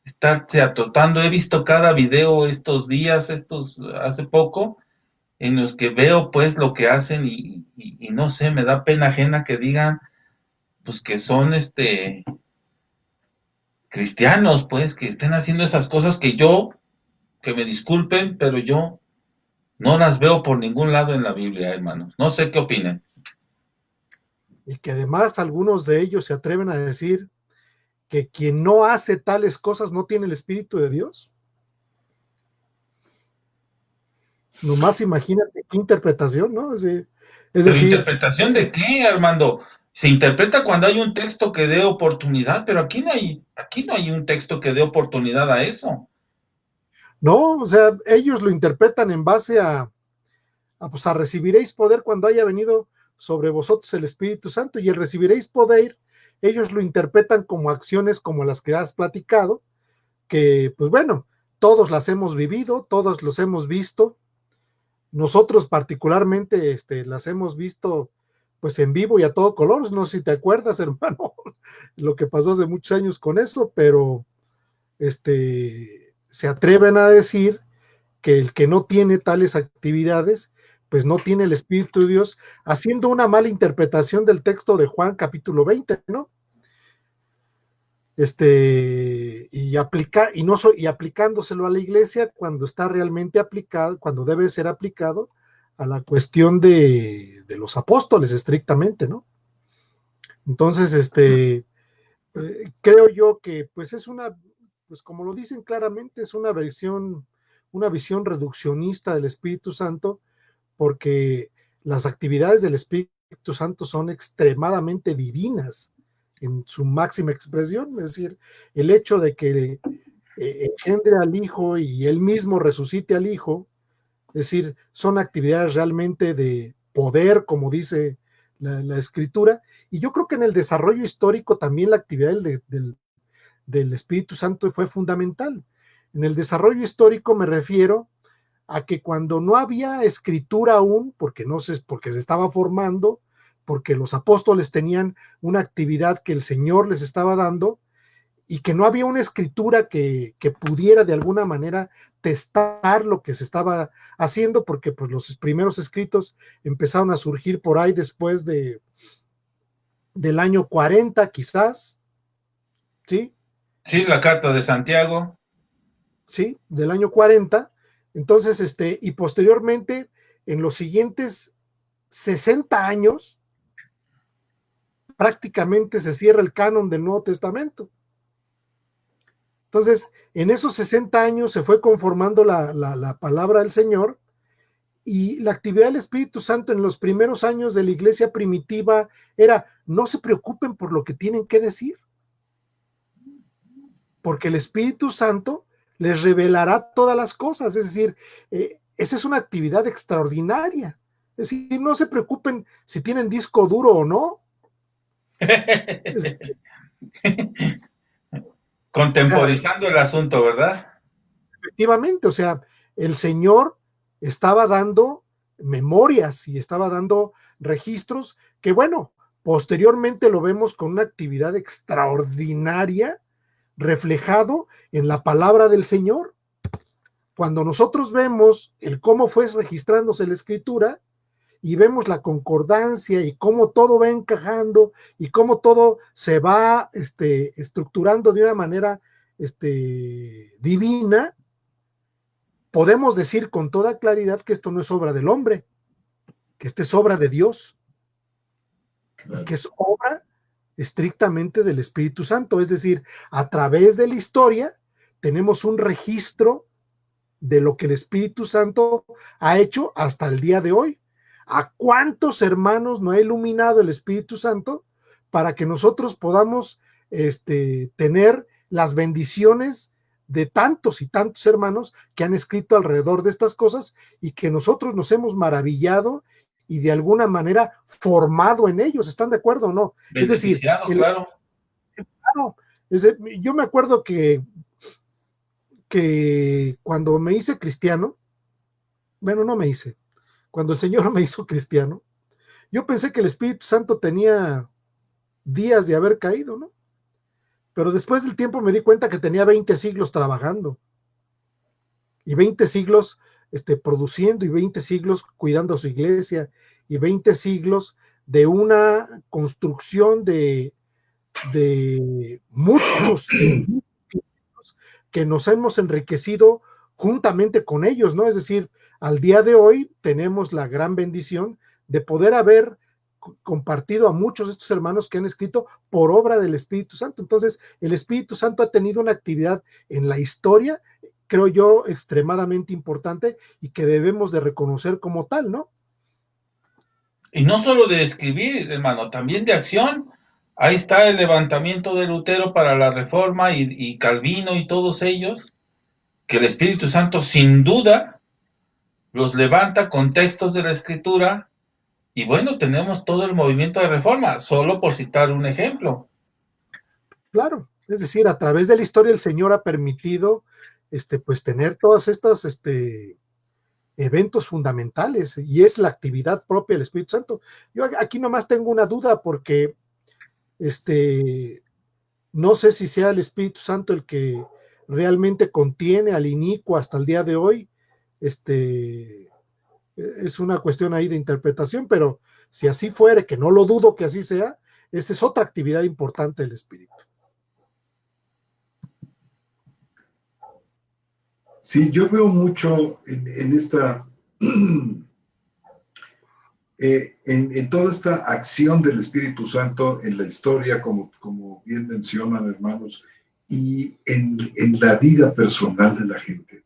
estarse atotando. He visto cada video estos días, hace poco, en los que veo pues lo que hacen y no sé, me da pena ajena que digan pues que son cristianos, pues, que estén haciendo esas cosas que me disculpen, pero yo no las veo por ningún lado en la Biblia, hermanos. No sé qué opinan. Y que además algunos de ellos se atreven a decir que quien no hace tales cosas no tiene el Espíritu de Dios. Nomás imagínate qué interpretación, ¿no? Es ¿Pero decir, interpretación de qué, Armando? Se interpreta cuando hay un texto que dé oportunidad, pero aquí no hay un texto que dé oportunidad a eso. no, o sea, ellos lo interpretan en base pues a recibiréis poder cuando haya venido sobre vosotros el Espíritu Santo, y el recibiréis poder, ellos lo interpretan como acciones como las que has platicado, que pues bueno, todos las hemos vivido, todos los hemos visto, nosotros particularmente las hemos visto pues en vivo y a todo color. No sé si te acuerdas, hermano, lo que pasó hace muchos años con eso, pero se atreven a decir que el que no tiene tales actividades pues no tiene el Espíritu de Dios, haciendo una mala interpretación del texto de Juan capítulo 20, ¿no? Y aplicándoselo a la iglesia cuando está realmente aplicado, cuando debe ser aplicado a la cuestión de los apóstoles estrictamente, ¿no? Entonces, creo yo que pues es pues como lo dicen claramente, es una visión reduccionista del Espíritu Santo, porque las actividades del Espíritu Santo son extremadamente divinas en su máxima expresión, es decir, el hecho de que engendre al Hijo y él mismo resucite al Hijo, es decir, son actividades realmente de poder, como dice la Escritura, y yo creo que en el desarrollo histórico también la actividad del Espíritu Santo fue fundamental. En el desarrollo histórico me refiero a que cuando no había escritura aún, porque se estaba formando, porque los apóstoles tenían una actividad que el Señor les estaba dando, y que no había una escritura que pudiera de alguna manera testar lo que se estaba haciendo, porque pues los primeros escritos empezaron a surgir por ahí después del año 40 quizás, ¿sí? Sí, la carta de Santiago. Sí, del año 40. Entonces, y posteriormente, en los siguientes 60 años, prácticamente se cierra el canon del Nuevo Testamento. Entonces, en esos 60 años se fue conformando la palabra del Señor, y la actividad del Espíritu Santo en los primeros años de la iglesia primitiva era: no se preocupen por lo que tienen que decir, porque el Espíritu Santo les revelará todas las cosas. Es decir, esa es una actividad extraordinaria. Es decir, no se preocupen si tienen disco duro o no. Contemporizando el asunto, ¿verdad? Efectivamente, o sea, el Señor estaba dando memorias y estaba dando registros que, bueno, posteriormente lo vemos con una actividad extraordinaria reflejado en la palabra del Señor. Cuando nosotros vemos el cómo fue registrándose la escritura y vemos la concordancia y cómo todo va encajando y cómo todo se va estructurando de una manera divina, podemos decir con toda claridad que esto no es obra del hombre, que esto es obra de Dios, y que es obra estrictamente del Espíritu Santo. Es decir, a través de la historia tenemos un registro de lo que el Espíritu Santo ha hecho hasta el día de hoy. ¿A cuántos hermanos no ha iluminado el Espíritu Santo para que nosotros podamos tener las bendiciones de tantos y tantos hermanos que han escrito alrededor de estas cosas, y que nosotros nos hemos maravillado y de alguna manera formado en ellos? ¿Están de acuerdo o no? Es decir, claro. yo me acuerdo que cuando me hice cristiano, bueno, no me hice, cuando el Señor me hizo cristiano, yo pensé que el Espíritu Santo tenía días de haber caído, ¿no? Pero después del tiempo me di cuenta que tenía 20 siglos trabajando, y 20 siglos produciendo, y 20 siglos cuidando a su iglesia, y 20 siglos de una construcción de muchos que nos hemos enriquecido juntamente con ellos, ¿no? Es decir, al día de hoy tenemos la gran bendición de poder haber compartido a muchos de estos hermanos que han escrito por obra del Espíritu Santo. Entonces, el Espíritu Santo ha tenido una actividad en la historia, creo yo, extremadamente importante, y que debemos de reconocer como tal, ¿no? Y no solo de escribir, hermano, también de acción. Ahí está el levantamiento de Lutero para la Reforma y Calvino y todos ellos, que el Espíritu Santo sin duda los levanta con textos de la Escritura. Y bueno, tenemos todo el movimiento de Reforma, solo por citar un ejemplo. Claro, es decir, a través de la historia el Señor ha permitido pues tener todas estas eventos fundamentales, y es la actividad propia del Espíritu Santo. Yo aquí nomás tengo una duda, porque no sé si sea el Espíritu Santo el que realmente contiene al inicuo hasta el día de hoy, Es una cuestión ahí de interpretación, pero si así fuere, que no lo dudo que así sea, esta es otra actividad importante del Espíritu. Sí, yo veo mucho en esta, en toda esta acción del Espíritu Santo en la historia, como bien mencionan, hermanos, y en la vida personal de la gente.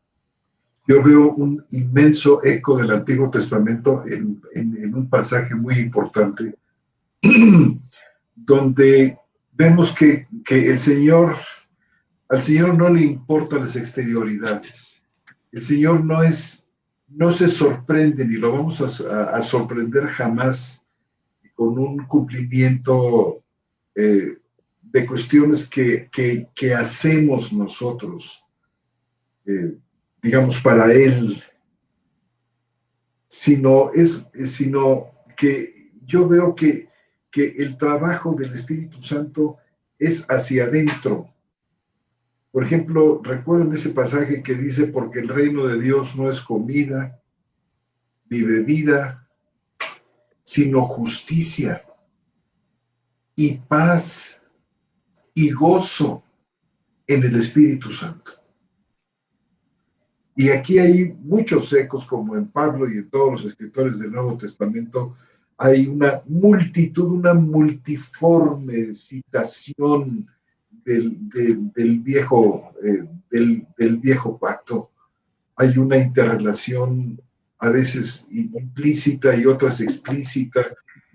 Yo veo un inmenso eco del Antiguo Testamento en un pasaje muy importante, donde vemos que al Señor no le importan las exterioridades. El Señor no se sorprende, ni lo vamos a sorprender jamás con un cumplimiento de cuestiones que hacemos nosotros, digamos, para Él, sino que yo veo que el trabajo del Espíritu Santo es hacia adentro. Por ejemplo, recuerden ese pasaje que dice, porque el reino de Dios no es comida ni bebida, sino justicia y paz y gozo en el Espíritu Santo. Y aquí hay muchos ecos, como en Pablo y en todos los escritores del Nuevo Testamento, hay una multitud, una multiforme citación del viejo pacto. Hay una interrelación a veces implícita y otras explícita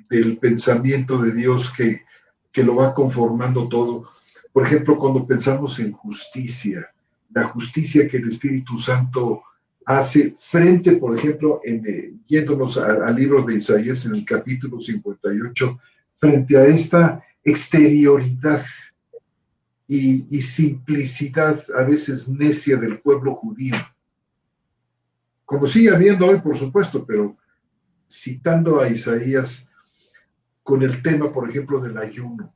del pensamiento de Dios que lo va conformando todo. Por ejemplo, cuando pensamos en justicia, la justicia que el Espíritu Santo hace frente, por ejemplo, yéndonos al libro de Isaías en el capítulo 58, frente a esta exterioridad y simplicidad a veces necia del pueblo judío. Como sigue habiendo hoy, por supuesto, pero citando a Isaías con el tema, por ejemplo, del ayuno.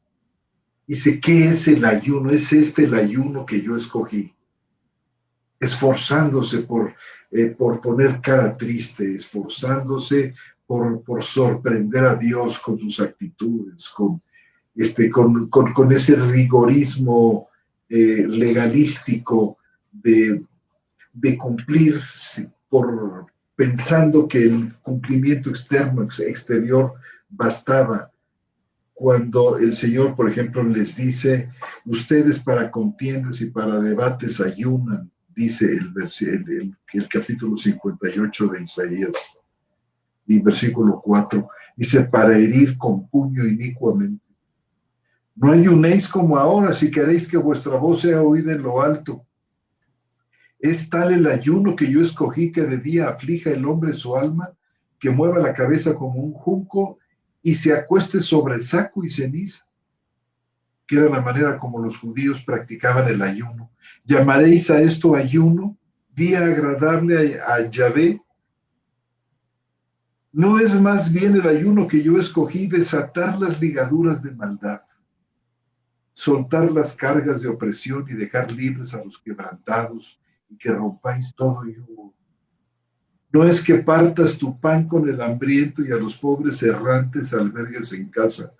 Dice, ¿qué es el ayuno? Es el ayuno que yo escogí. Esforzándose por poner cara triste, esforzándose por sorprender a Dios con sus actitudes, con ese rigorismo legalístico de cumplir pensando que el cumplimiento exterior bastaba, cuando el Señor, por ejemplo, les dice, ustedes para contiendas y para debates ayunan, dice el capítulo 58 de Isaías, y versículo 4, dice, para herir con puño inicuamente. No ayunéis como ahora, si queréis que vuestra voz sea oída en lo alto. Es tal el ayuno que yo escogí, que de día aflija el hombre su alma, que mueva la cabeza como un junco y se acueste sobre saco y ceniza, que era la manera como los judíos practicaban el ayuno. ¿Llamaréis a esto ayuno, día agradable a Yahvé? ¿No es más bien el ayuno que yo escogí, desatar las ligaduras de maldad, soltar las cargas de opresión y dejar libres a los quebrantados, y que rompáis todo yugo? No es que partas tu pan con el hambriento y a los pobres errantes albergues en casa,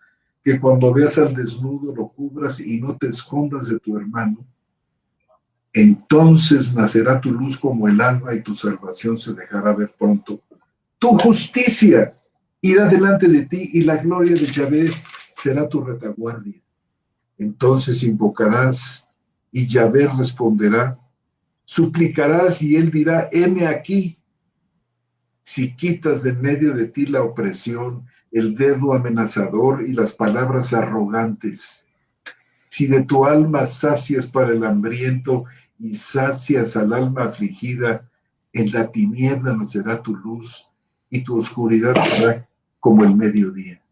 que cuando veas al desnudo lo cubras y no te escondas de tu hermano. Entonces nacerá tu luz como el alba y tu salvación se dejará ver pronto. Tu justicia irá delante de ti y la gloria de Yahvé será tu retaguardia. Entonces invocarás y Yahvé responderá. Suplicarás y él dirá, heme aquí. Si quitas de en medio de ti la opresión, el dedo amenazador y las palabras arrogantes, si de tu alma sacias para el hambriento y sacias al alma afligida, en la tiniebla nacerá tu luz y tu oscuridad será como el mediodía.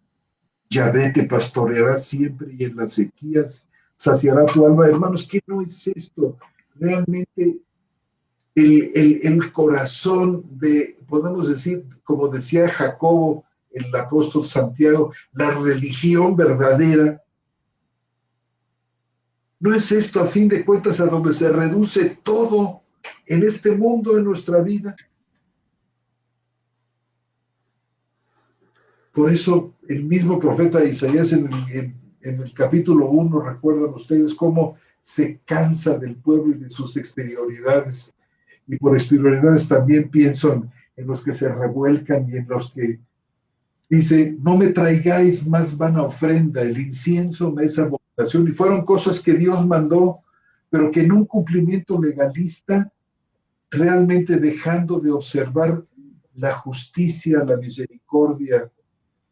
Yahvé te pastoreará siempre y en las sequías saciará tu alma. Hermanos, ¿qué no es esto? Realmente el corazón de, podemos decir, como decía Jacobo, el apóstol Santiago, la religión verdadera. ¿No es esto, a fin de cuentas, a donde se reduce todo en este mundo, en nuestra vida? Por eso el mismo profeta Isaías en el capítulo 1, recuerdan ustedes cómo se cansa del pueblo y de sus exterioridades. Y por exterioridades también pienso en los que se revuelcan y en los que dice, no me traigáis más vana ofrenda, el incienso me es abominación. Y fueron cosas que Dios mandó, pero que en un cumplimiento legalista, realmente dejando de observar la justicia, la misericordia,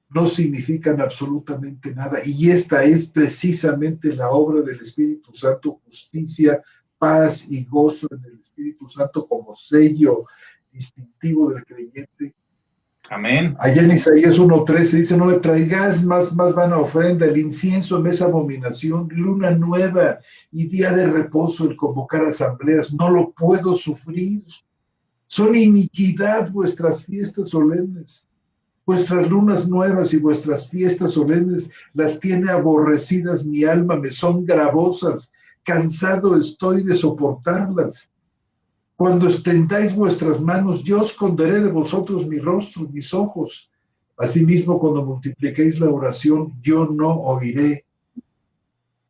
no significan absolutamente nada. Y esta es precisamente la obra del Espíritu Santo, justicia, paz y gozo en el Espíritu Santo como sello distintivo del creyente. Amén. Allá en Isaías 1:13 dice, no me traigas más vana ofrenda, el incienso me es abominación, luna nueva y día de reposo, el convocar asambleas, no lo puedo sufrir. Son iniquidad vuestras fiestas solemnes. Vuestras lunas nuevas y vuestras fiestas solemnes las tiene aborrecidas mi alma, me son gravosas, cansado estoy de soportarlas. Cuando extendáis vuestras manos, yo esconderé de vosotros mi rostro, mis ojos. Asimismo, cuando multipliquéis la oración, yo no oiré.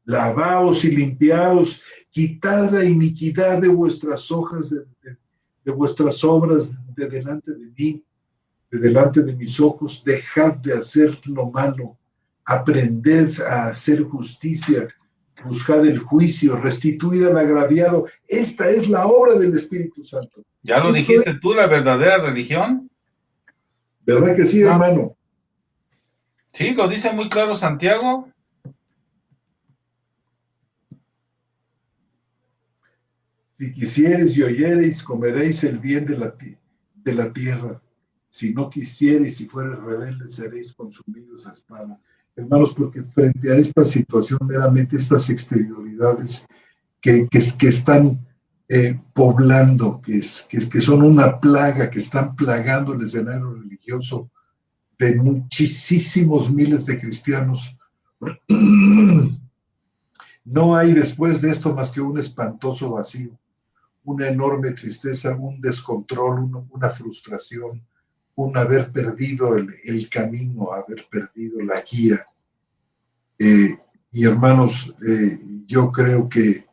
Lavaos y limpiaos, quitad la iniquidad de vuestras hojas, de vuestras obras de delante de mí, de delante de mis ojos, dejad de hacer lo malo, aprended a hacer justicia, buscad el juicio, restituid al agraviado. Esta es la obra del Espíritu Santo. ¿Ya lo dijiste tú, la verdadera religión? ¿Verdad que sí, hermano? Sí, lo dice muy claro Santiago. Si quisiereis y oyereis, comeréis el bien de la tierra. Si no quisiereis y fuereis rebeldes, seréis consumidos a espada. Hermanos, porque frente a esta situación, meramente estas exterioridades que están poblando, que son una plaga, que están plagando el escenario religioso de muchísimos miles de cristianos, no hay después de esto más que un espantoso vacío, una enorme tristeza, un descontrol, una frustración, un haber perdido el camino, haber perdido la guía. Y hermanos, yo creo que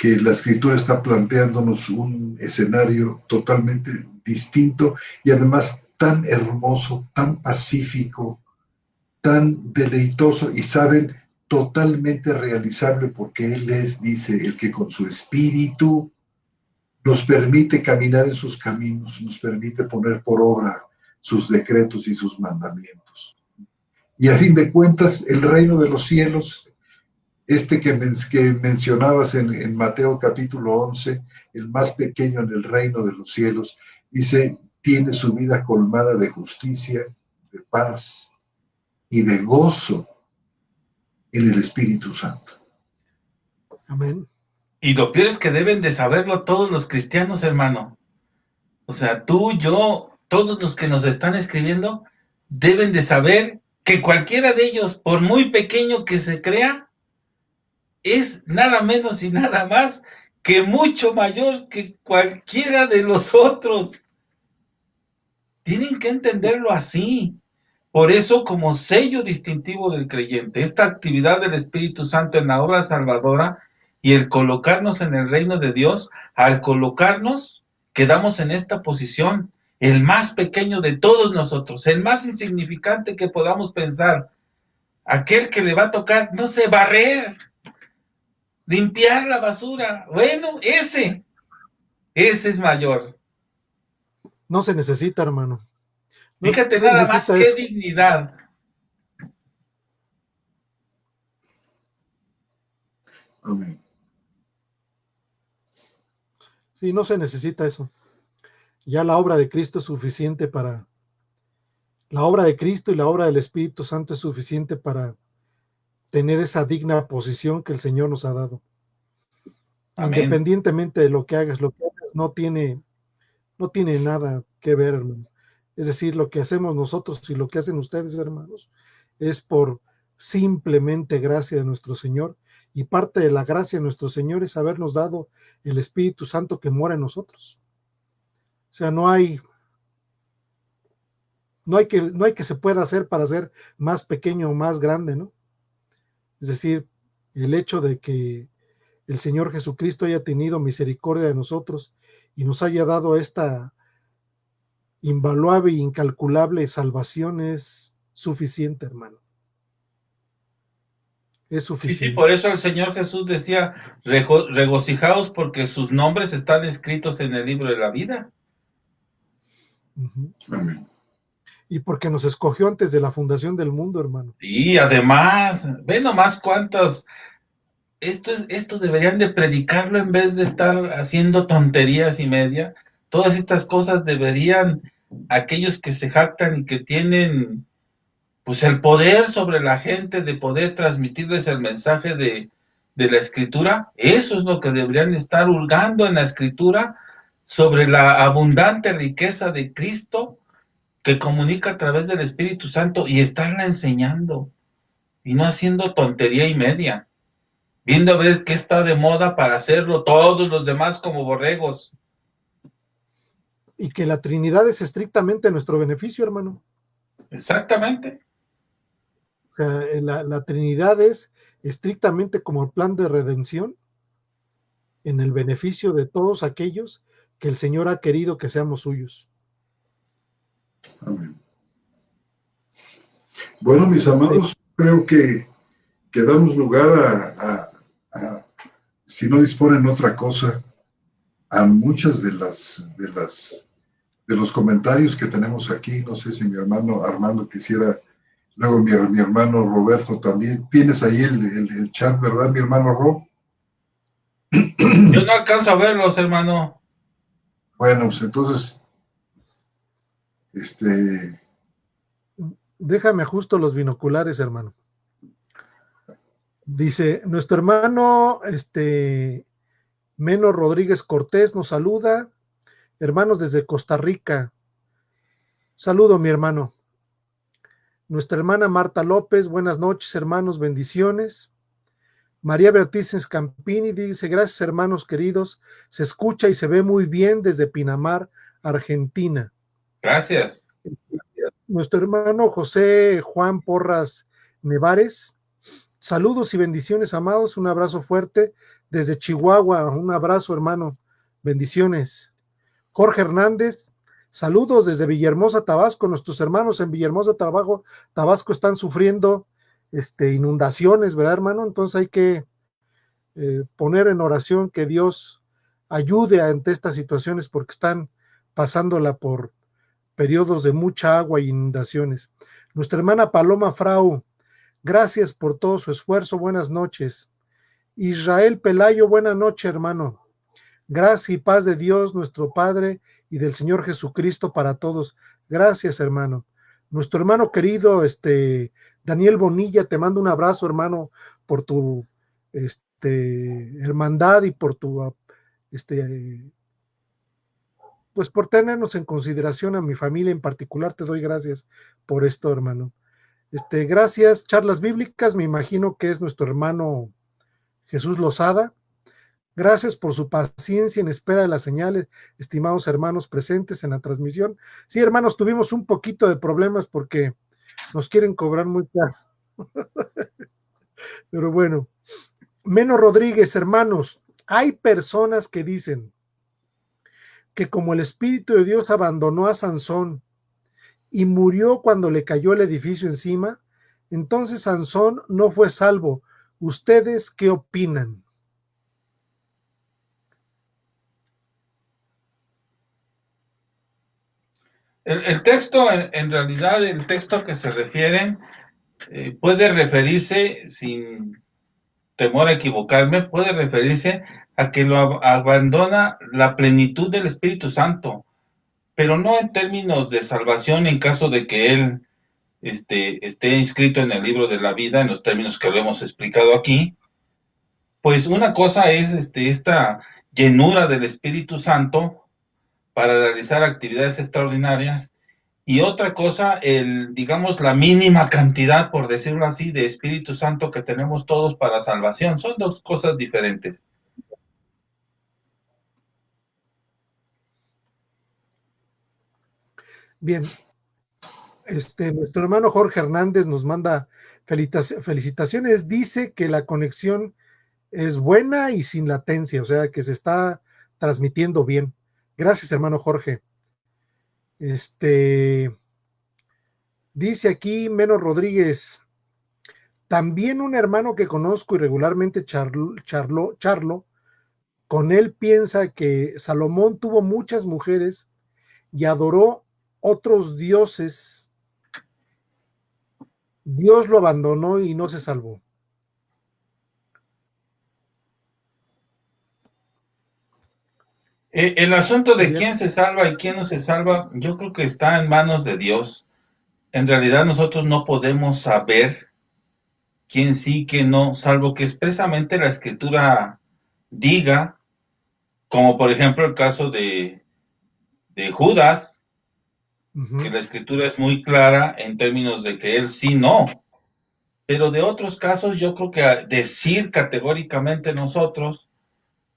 la Escritura está planteándonos un escenario totalmente distinto y además tan hermoso, tan pacífico, tan deleitoso y saben, totalmente realizable porque Él es, dice, el que con su espíritu nos permite caminar en sus caminos, nos permite poner por obra sus decretos y sus mandamientos. Y a fin de cuentas, el reino de los cielos, que mencionabas en Mateo capítulo 11, el más pequeño en el reino de los cielos, dice, tiene su vida colmada de justicia, de paz y de gozo en el Espíritu Santo. Amén. Y lo peor es que deben de saberlo todos los cristianos, hermano. O sea, tú, yo, todos los que nos están escribiendo, deben de saber que cualquiera de ellos, por muy pequeño que se crea, es nada menos y nada más que mucho mayor que cualquiera de los otros. Tienen que entenderlo así. Por eso, como sello distintivo del creyente, esta actividad del Espíritu Santo en la obra salvadora y el colocarnos en el reino de Dios, al colocarnos, quedamos en esta posición, el más pequeño de todos nosotros, el más insignificante que podamos pensar, aquel que le va a tocar, no sé, barrer, limpiar la basura. Bueno, ese es mayor. No se necesita, hermano. No Fíjate se nada más necesita qué eso. dignidad. Amén. Sí, no se necesita eso. Ya la obra de Cristo es suficiente para... La obra de Cristo y la obra del Espíritu Santo es suficiente para tener esa digna posición que el Señor nos ha dado. Amén. Independientemente de lo que hagas no tiene nada que ver, hermano. Es decir, lo que hacemos nosotros y lo que hacen ustedes, hermanos, es por simplemente gracia de nuestro Señor, y parte de la gracia de nuestro Señor es habernos dado el Espíritu Santo que mora en nosotros. O sea, no hay No hay que se pueda hacer para ser más pequeño o más grande, ¿no? Es decir, el hecho de que el Señor Jesucristo haya tenido misericordia de nosotros y nos haya dado esta invaluable e incalculable salvación es suficiente, hermano. Es Sí, sí, suficiente. por eso el Señor Jesús decía, regocijaos porque sus nombres están escritos en el libro de la vida. Uh-huh. Amén. Y porque nos escogió antes de la fundación del mundo, hermano. Y además, ve nomás cuántos, esto deberían de predicarlo en vez de estar haciendo tonterías y media. Todas estas cosas deberían, aquellos que se jactan y que tienen pues el poder sobre la gente de poder transmitirles el mensaje de la escritura, eso es lo que deberían estar hurgando en la escritura sobre la abundante riqueza de Cristo que comunica a través del Espíritu Santo y estarla enseñando y no haciendo tontería y media, viendo a ver qué está de moda para hacerlo todos los demás como borregos. Y que la Trinidad es estrictamente nuestro beneficio, hermano. Exactamente. O sea, la Trinidad es estrictamente como el plan de redención en el beneficio de todos aquellos que el Señor ha querido que seamos suyos. Amén. Bueno, mis amados, creo que damos lugar si no disponen otra cosa, a muchas de los comentarios que tenemos aquí. No sé si mi hermano Armando quisiera, luego mi hermano Roberto también. Tienes ahí el chat, ¿verdad, mi hermano Rob? Yo no alcanzo a verlos, hermano. Bueno, pues entonces, Déjame ajusto los binoculares, hermano. Dice, nuestro hermano, Meno Rodríguez Cortés nos saluda. Hermanos desde Costa Rica. Saludo, mi hermano. Nuestra hermana Marta López, buenas noches, hermanos, bendiciones. María Beatriz Scampini dice, gracias, hermanos queridos. Se escucha y se ve muy bien desde Pinamar, Argentina. Gracias. Nuestro hermano José Juan Porras Nevares, saludos y bendiciones, amados. Un abrazo fuerte desde Chihuahua. Un abrazo, hermano. Bendiciones. Jorge Hernández, saludos desde Villahermosa, Tabasco. Nuestros hermanos en Villahermosa, Tabasco están sufriendo inundaciones, ¿verdad, hermano? Entonces hay que poner en oración que Dios ayude ante estas situaciones porque están pasándola por periodos de mucha agua y inundaciones. Nuestra hermana Paloma Frau, gracias por todo su esfuerzo. Buenas noches. Israel Pelayo, buena noche, hermano. Gracia y paz de Dios, nuestro Padre, y del Señor Jesucristo para todos. Gracias, hermano. Nuestro hermano querido, Daniel Bonilla, te mando un abrazo, hermano, por tu hermandad y por tu, pues por tenernos en consideración a mi familia en particular. Te doy gracias por esto, hermano. Gracias, charlas bíblicas, me imagino que es nuestro hermano Jesús Lozada. Gracias por su paciencia en espera de las señales, estimados hermanos presentes en la transmisión. Sí, hermanos, tuvimos un poquito de problemas porque nos quieren cobrar muy caro. Pero bueno, Meno Rodríguez, hermanos, hay personas que dicen que como el Espíritu de Dios abandonó a Sansón y murió cuando le cayó el edificio encima, entonces Sansón no fue salvo. ¿Ustedes qué opinan? El texto, en realidad, el texto que se refieren puede referirse, sin temor a equivocarme, puede referirse a que lo abandona la plenitud del Espíritu Santo, pero no en términos de salvación en caso de que él esté inscrito en el libro de la vida, en los términos que lo hemos explicado aquí. Pues una cosa es esta llenura del Espíritu Santo para realizar actividades extraordinarias, y otra cosa, digamos, la mínima cantidad, por decirlo así, de Espíritu Santo que tenemos todos para salvación. Son dos cosas diferentes. Bien, Nuestro hermano Jorge Hernández nos manda felicitaciones, dice que la conexión es buena y sin latencia, o sea que se está transmitiendo bien. Gracias, hermano Jorge. Dice aquí Menos Rodríguez, también un hermano que conozco y regularmente charlo, con él piensa que Salomón tuvo muchas mujeres y adoró otros dioses. Dios lo abandonó y no se salvó. El asunto de ¿Sería? quién se salva y quién no se salva, yo creo que está en manos de Dios. En realidad nosotros no podemos saber quién sí, quién no, salvo que expresamente la Escritura diga, como por ejemplo el caso de Judas, que la Escritura es muy clara en términos de que él sí no. Pero de otros casos yo creo que decir categóricamente nosotros,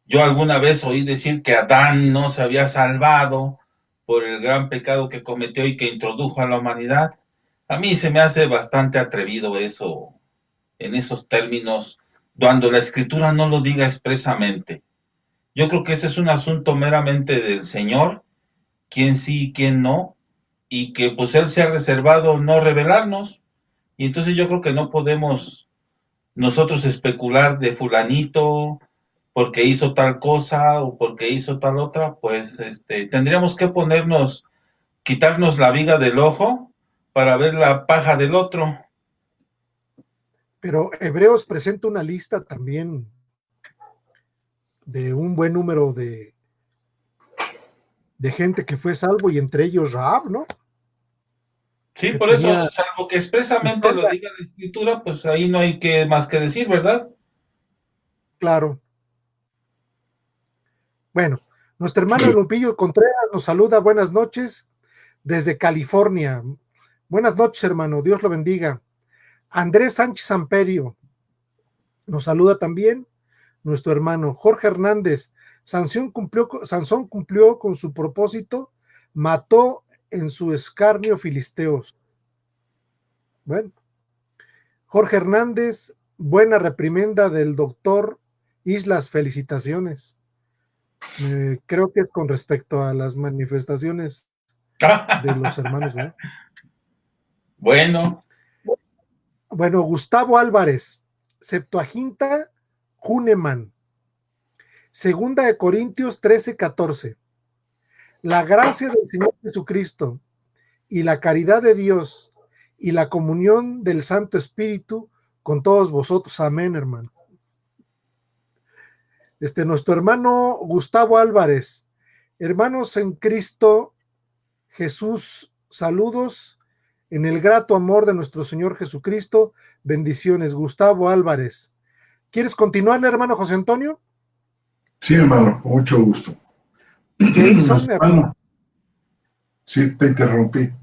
yo alguna vez oí decir que Adán no se había salvado por el gran pecado que cometió y que introdujo a la humanidad. A mí se me hace bastante atrevido eso, en esos términos, cuando la Escritura no lo diga expresamente. Yo creo que ese es un asunto meramente del Señor, quién sí y quién no, y que pues Él se ha reservado no revelarnos, y entonces yo creo que no podemos nosotros especular de fulanito porque hizo tal cosa o porque hizo tal otra, pues tendríamos que quitarnos la viga del ojo para ver la paja del otro. Pero Hebreos presenta una lista también de un buen número de gente que fue salvo y entre ellos Rahab, ¿no? Sí, Que por eso, tenía salvo que expresamente lo historia, diga la Escritura, pues ahí no hay más que decir, ¿verdad? claro. Bueno, nuestro hermano Lupillo Contreras nos saluda, buenas noches, desde California. Buenas noches, hermano, Dios lo bendiga. Andrés Sánchez Amperio nos saluda también, nuestro hermano Jorge Hernández. Sansón cumplió con su propósito, mató en su escarnio filisteos. Bueno, Jorge Hernández, buena reprimenda del doctor Islas, felicitaciones. Creo que es con respecto a las manifestaciones de los hermanos, ¿verdad? Bueno, Bueno, Gustavo Álvarez, Septuaginta Huneman, Segunda de Corintios 13:14. La gracia del Señor Jesucristo y la caridad de Dios y la comunión del Santo Espíritu con todos vosotros. Amén, hermano. Nuestro hermano Gustavo Álvarez, hermanos en Cristo Jesús, saludos en el grato amor de nuestro Señor Jesucristo, bendiciones. Gustavo Álvarez. ¿Quieres continuarle, hermano José Antonio? Sí, hermano, con mucho gusto. Jason, hermano. Sí, te interrumpí.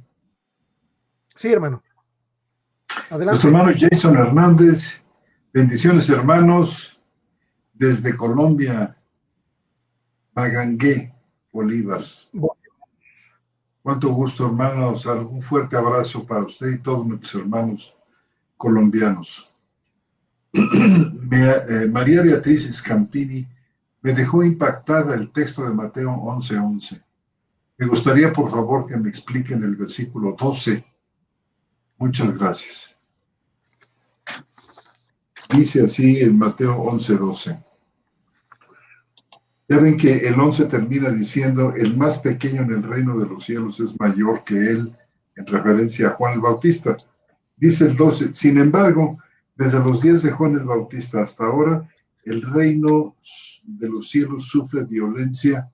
Sí, hermano. Nuestro Adelante. hermano Jason Hernández, bendiciones, hermanos, desde Colombia, Magangué, Bolívar. Cuánto gusto, hermanos. Un fuerte abrazo para usted y todos nuestros hermanos colombianos. María Beatriz Scampini me dejó impactada el texto de Mateo 11:11. Me gustaría, por favor, que me expliquen el versículo 12. Muchas gracias. Dice así en Mateo 11:12. Ya ven que el 11 termina diciendo, el más pequeño en el reino de los cielos es mayor que él, en referencia a Juan el Bautista. Dice el 12, sin embargo, desde los días de Juan el Bautista hasta ahora, el reino de los cielos sufre violencia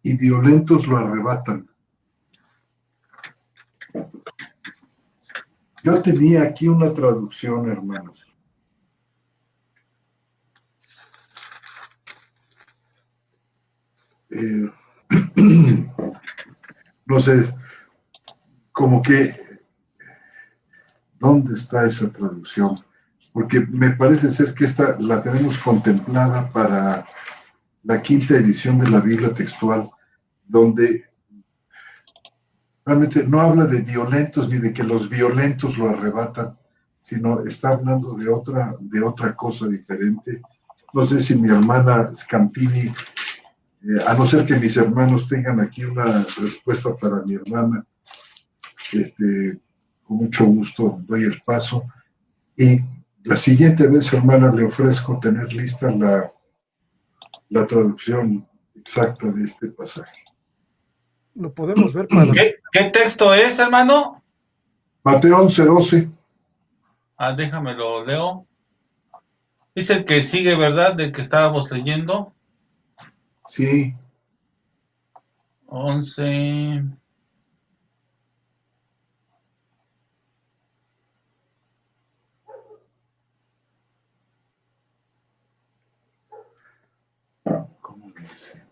y violentos lo arrebatan. Yo tenía aquí una traducción, hermanos. No sé, como que, ¿dónde está esa traducción? Porque me parece ser que esta la tenemos contemplada para la quinta edición de la Biblia textual, donde realmente no habla de violentos ni de que los violentos lo arrebatan, sino está hablando de otra cosa diferente. No sé si mi hermana Scampini, a no ser que mis hermanos tengan aquí una respuesta para mi hermana, con mucho gusto doy el paso. Y la siguiente vez, hermana, le ofrezco tener lista la traducción exacta de este pasaje. Lo podemos ver para las... ¿Qué texto es, hermano? Mateo 11:12. Déjame lo leo. Es el que sigue, ¿verdad? Del que estábamos leyendo. Sí. 11. ¿Cómo dice?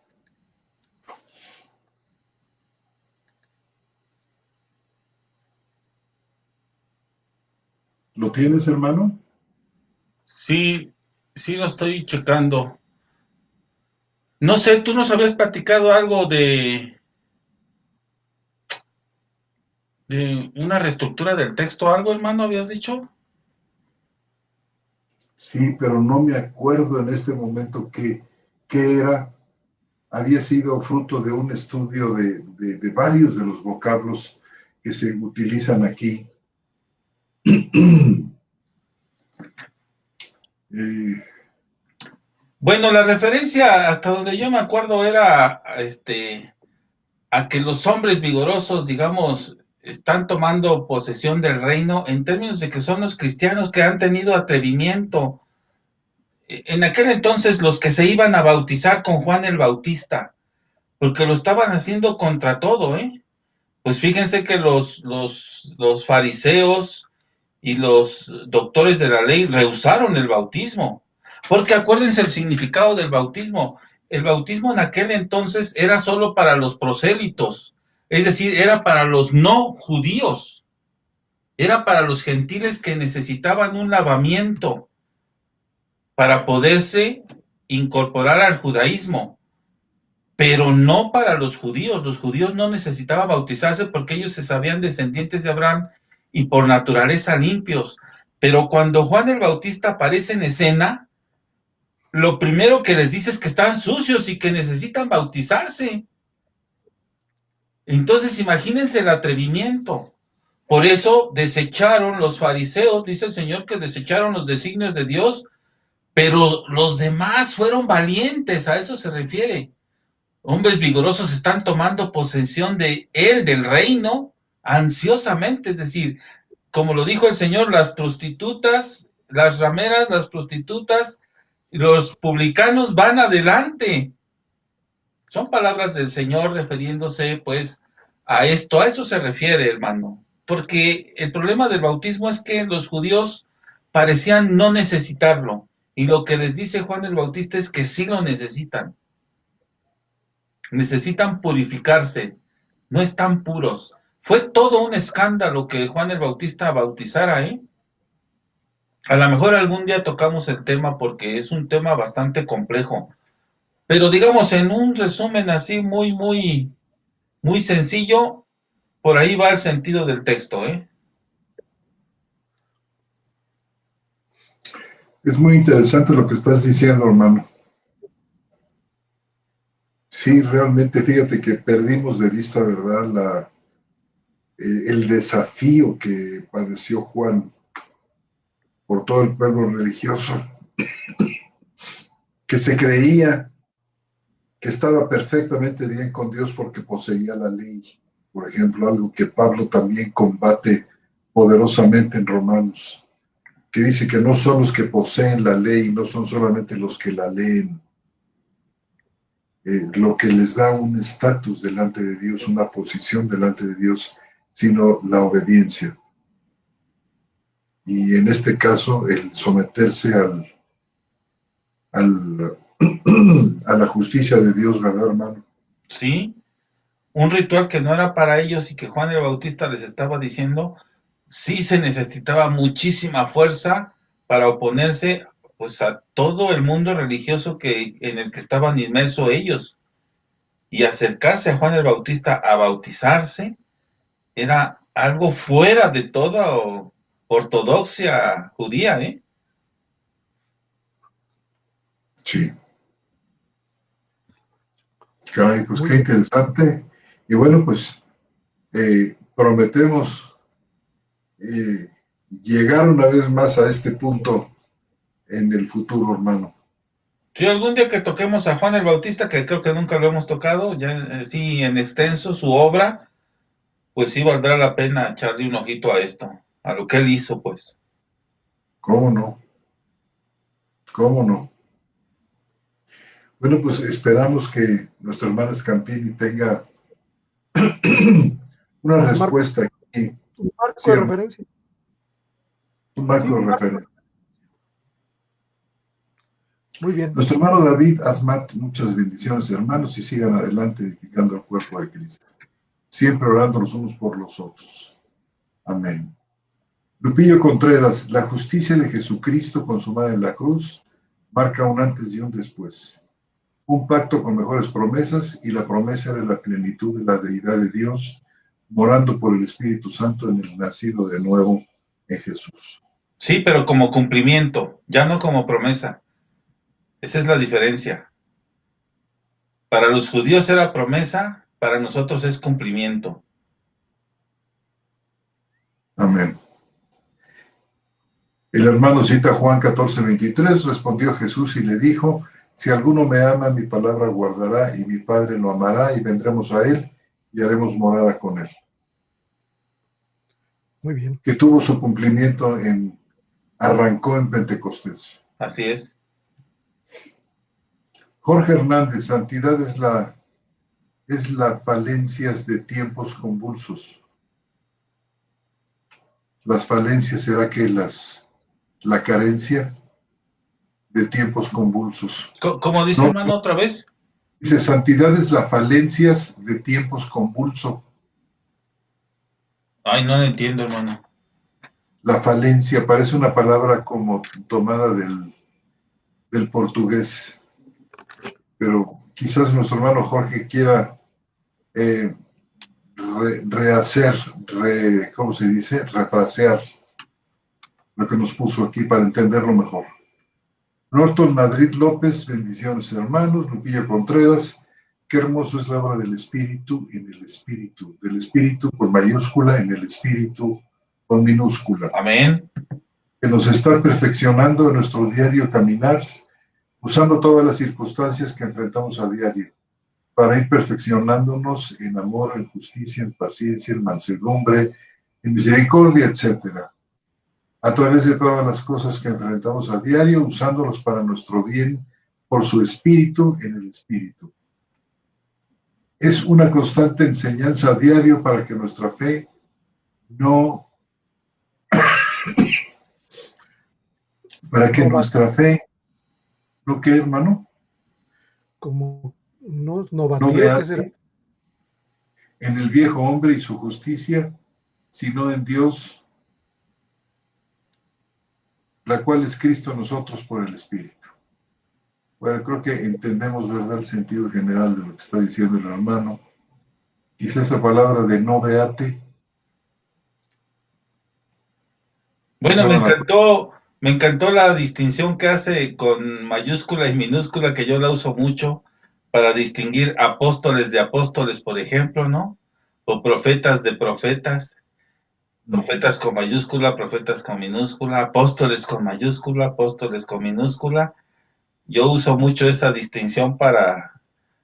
¿Lo tienes, hermano? Sí, sí lo estoy checando. No sé, ¿tú nos habías platicado algo de una reestructura del texto, algo, hermano, habías dicho? Sí, pero no me acuerdo en este momento qué era. Había sido fruto de un estudio de varios de los vocablos que se utilizan aquí. Bueno, la referencia, hasta donde yo me acuerdo, era a que los hombres vigorosos, digamos, están tomando posesión del reino en términos de que son los cristianos que han tenido atrevimiento. En aquel entonces, los que se iban a bautizar con Juan el Bautista, porque lo estaban haciendo contra todo, ¿eh? Pues fíjense que los fariseos y los doctores de la ley rehusaron el bautismo, porque acuérdense el significado del bautismo. El bautismo en aquel entonces era solo para los prosélitos, es decir, era para los no judíos, era para los gentiles que necesitaban un lavamiento para poderse incorporar al judaísmo, pero no para los judíos. Los judíos no necesitaban bautizarse porque ellos se sabían descendientes de Abraham y por naturaleza limpios. Pero cuando Juan el Bautista aparece en escena, lo primero que les dice es que están sucios y que necesitan bautizarse. Entonces imagínense el atrevimiento. Por eso desecharon los fariseos, dice el Señor, que desecharon los designios de Dios, pero los demás fueron valientes, a eso se refiere. Hombres vigorosos están tomando posesión de él, del reino, ansiosamente, es decir, como lo dijo el Señor, las prostitutas, las rameras, las prostitutas, los publicanos van adelante. Son palabras del Señor refiriéndose, pues, a esto, a eso se refiere, hermano. Porque el problema del bautismo es que los judíos parecían no necesitarlo, y lo que les dice Juan el Bautista es que sí lo necesitan. Necesitan purificarse, no están puros. Fue todo un escándalo que Juan el Bautista bautizara, ¿eh? A lo mejor algún día tocamos el tema porque es un tema bastante complejo, pero digamos en un resumen así muy sencillo, por ahí va el sentido del texto, ¿eh? Es muy interesante lo que estás diciendo, hermano. Sí, realmente, fíjate que perdimos de vista, ¿verdad?, el desafío que padeció Juan por todo el pueblo religioso, que se creía que estaba perfectamente bien con Dios porque poseía la ley. Por ejemplo, algo que Pablo también combate poderosamente en Romanos, que dice que no son los que poseen la ley, no son solamente los que la leen, lo que les da un estatus delante de Dios, una posición delante de Dios, sino la obediencia. Y en este caso, el someterse a la justicia de Dios, ¿verdad, hermano? Sí, un ritual que no era para ellos y que Juan el Bautista les estaba diciendo, sí se necesitaba muchísima fuerza para oponerse pues a todo el mundo religioso en el que estaban inmersos ellos y acercarse a Juan el Bautista a bautizarse era algo fuera de toda ortodoxia judía, ¿eh? Sí. Caray, pues Muy qué bien. interesante. Y bueno, pues prometemos llegar una vez más a este punto en el futuro, hermano. Sí, algún día que toquemos a Juan el Bautista, que creo que nunca lo hemos tocado, ya sí en extenso su obra, pues sí valdrá la pena echarle un ojito a esto, a lo que él hizo, pues. ¿Cómo no? ¿Cómo no? Bueno, pues esperamos que nuestro hermano Scampini tenga una Un marco, respuesta aquí, un marco sí, de hermano, referencia. un Sí, marco de un marco. referencia. Muy bien. Nuestro hermano David Asmat, muchas bendiciones, hermanos, y sigan adelante edificando el cuerpo de Cristo, siempre orando los unos por los otros. Amén. Lupillo Contreras, la justicia de Jesucristo consumada en la cruz marca un antes y un después. Un pacto con mejores promesas, y la promesa era la plenitud de la deidad de Dios, morando por el Espíritu Santo en el nacido de nuevo en Jesús. Sí, pero como cumplimiento, ya no como promesa. Esa es la diferencia. Para los judíos era promesa, para nosotros es cumplimiento. Amén. El hermano cita Juan 14:23, respondió Jesús y le dijo: si alguno me ama, mi palabra guardará, y mi Padre lo amará, y vendremos a él y haremos morada con él. Muy bien. Que tuvo su cumplimiento arrancó en Pentecostés. Así es. Jorge Hernández, santidad es la falencias de tiempos convulsos. Las falencias será que la carencia de tiempos convulsos. ¿Cómo dice, No, hermano, otra vez? dice santidad es la falencias de tiempos convulsos. Ay, no lo entiendo, hermano. La falencia parece una palabra como tomada del portugués, pero quizás nuestro hermano Jorge quiera rehacer, ¿cómo se dice? Refrasear lo que nos puso aquí para entenderlo mejor. Norton Madrid López, bendiciones hermanos. Lupilla Contreras, qué hermoso es la obra del Espíritu en el Espíritu, del Espíritu con mayúscula en el Espíritu con minúscula, Amén. que nos está perfeccionando en nuestro diario caminar, usando todas las circunstancias que enfrentamos a diario, para ir perfeccionándonos en amor, en justicia, en paciencia, en mansedumbre, en misericordia, etcétera, a través de todas las cosas que enfrentamos a diario, usándolos para nuestro bien, por su Espíritu en el Espíritu. Es una constante enseñanza a diario para que nuestra fe no, para que No va nuestra fe, ¿no qué, hermano? como no No novateo, ¿qué será? veate en el viejo hombre y su justicia, sino en Dios, la cual es Cristo en nosotros por el Espíritu. Bueno, creo que entendemos, ¿verdad?, el sentido general de lo que está diciendo el hermano. Quizá esa palabra de no veate. Bueno, me encantó la distinción que hace con mayúscula y minúscula, que yo la uso mucho para distinguir apóstoles de apóstoles, por ejemplo, ¿no? O profetas de profetas, profetas con mayúscula, profetas con minúscula, apóstoles con mayúscula, apóstoles con minúscula. Yo uso mucho esa distinción para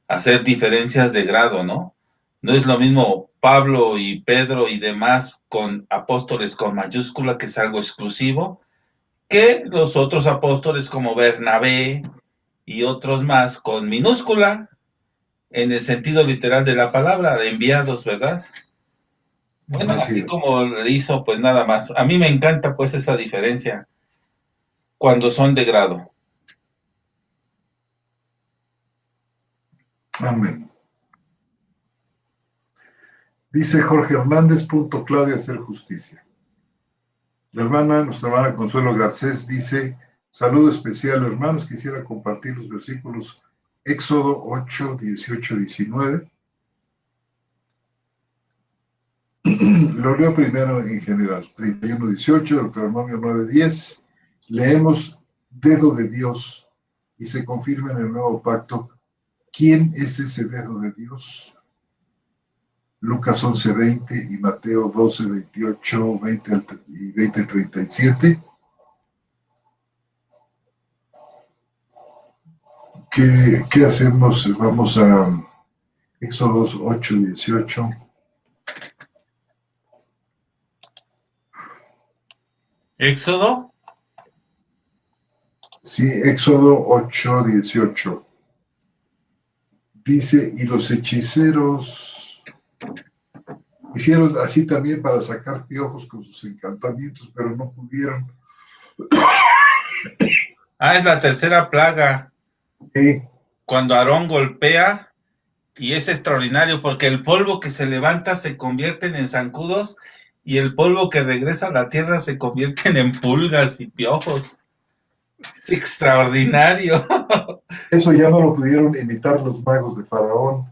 hacer diferencias de grado, ¿no? No es lo mismo Pablo y Pedro y demás con apóstoles con mayúscula, que es algo exclusivo, que los otros apóstoles como Bernabé y otros más con minúscula, en el sentido literal de la palabra, de enviados, ¿verdad? Bueno, Así así es. como le hizo, pues nada más. A mí me encanta pues esa diferencia cuando son de grado. Amén. Dice Jorge Hernández, punto clave, hacer justicia. Nuestra hermana Consuelo Garcés dice: saludo especial, hermanos, quisiera compartir los versículos Éxodo 8, 18, 19. Lo leo primero en general. 31:18, Deuteronomio 9:10. Leemos dedo de Dios y se confirma en el nuevo pacto. ¿Quién es ese dedo de Dios? Lucas 11:20 y Mateo 12:28, 20 y 20:37. ¿Qué hacemos? Vamos a Éxodo 8:18. ¿Éxodo? Sí, Éxodo 8:18. Dice, y los hechiceros hicieron así también para sacar piojos con sus encantamientos, pero no pudieron. Ah, es la tercera plaga. Sí, Cuando Aarón golpea, y es extraordinario porque el polvo que se levanta se convierte en zancudos y el polvo que regresa a la tierra se convierte en pulgas y piojos. Es extraordinario. eso ya no lo pudieron imitar los magos de Faraón.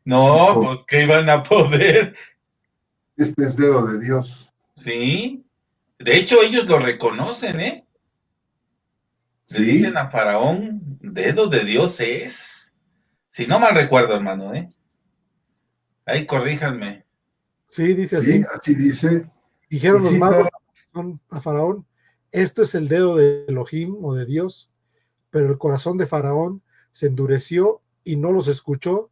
No, Dijo, pues que iban a poder. este es dedo de Dios. Sí. De hecho, ellos lo reconocen, ¿eh? Le dicen Sí, a Faraón, dedo de Dios es. Si no mal recuerdo, hermano, ¿eh? Ahí corríjanme. Sí, dice sí, así. así dice. Y Dijeron los magos cita, a Faraón, esto es el dedo de Elohim o de Dios, pero el corazón de Faraón se endureció y no los escuchó,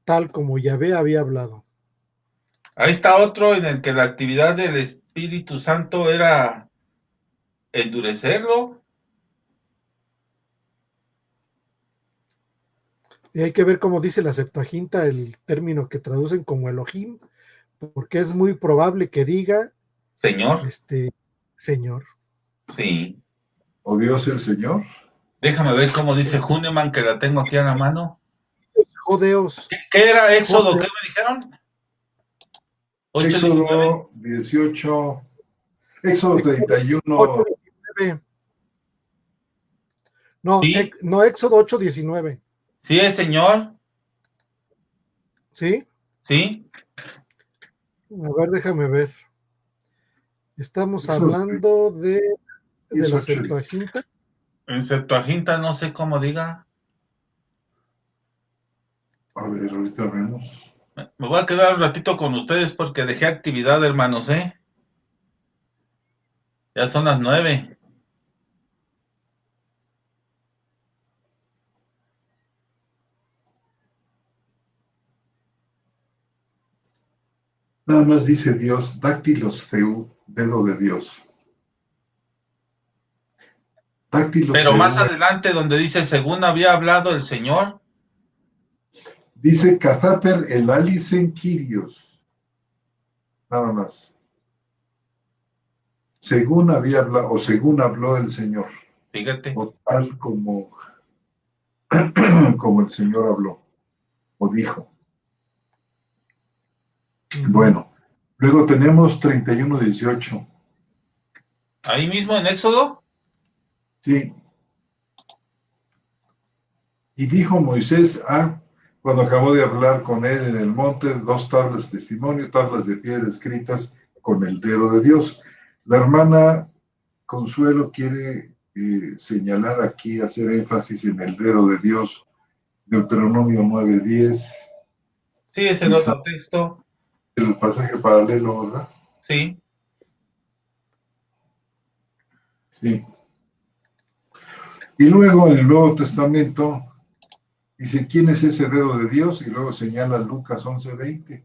tal como Yahvé había hablado. Ahí está otro en el que la actividad del Espíritu Santo era endurecerlo. Y hay que ver cómo dice la Septuaginta el término que traducen como Elohim, porque es muy probable que diga Señor, Señor. sí. o Dios el Señor. Déjame ver cómo dice Es Huneman, que la tengo aquí a la mano. Jodeos, ¿Qué era Éxodo? ¿Qué Jodeos, me dijeron? 8:19. Éxodo 18, Éxodo 31. 8:19. No, Sí, no, Éxodo 8:19. sí es Señor, ¿Sí? sí. A ver, déjame ver. Estamos Éxodo hablando de la 18. Septuaginta. En Septuaginta no sé cómo diga. A ver, ahorita vemos. Me voy a quedar un ratito con ustedes porque dejé actividad, hermanos, ¿eh? Ya son las 9. Nada más dice Dios, dáctilos Theú, dedo de Dios. Dáctilos Pero más Theú, adelante donde dice, según había hablado el Señor, dice Cazáper el Alicen Quirios. Nada más. Según había hablado, o según habló el Señor, fíjate. o tal como, como el Señor habló, o dijo. Ujú. Bueno, luego tenemos 31:18. Ahí mismo en Éxodo. Sí, y dijo Moisés cuando acabó de hablar con él en el monte, 2 tablas de testimonio, tablas de piedra escritas con el dedo de Dios. La hermana Consuelo quiere señalar aquí, hacer énfasis en el dedo de Dios, Deuteronomio 9:10, Sí, es el quizá otro texto. el pasaje paralelo, ¿verdad? Sí. Sí. Y luego en el Nuevo Testamento dice, ¿quién es ese dedo de Dios? Y luego señala Lucas 11:20.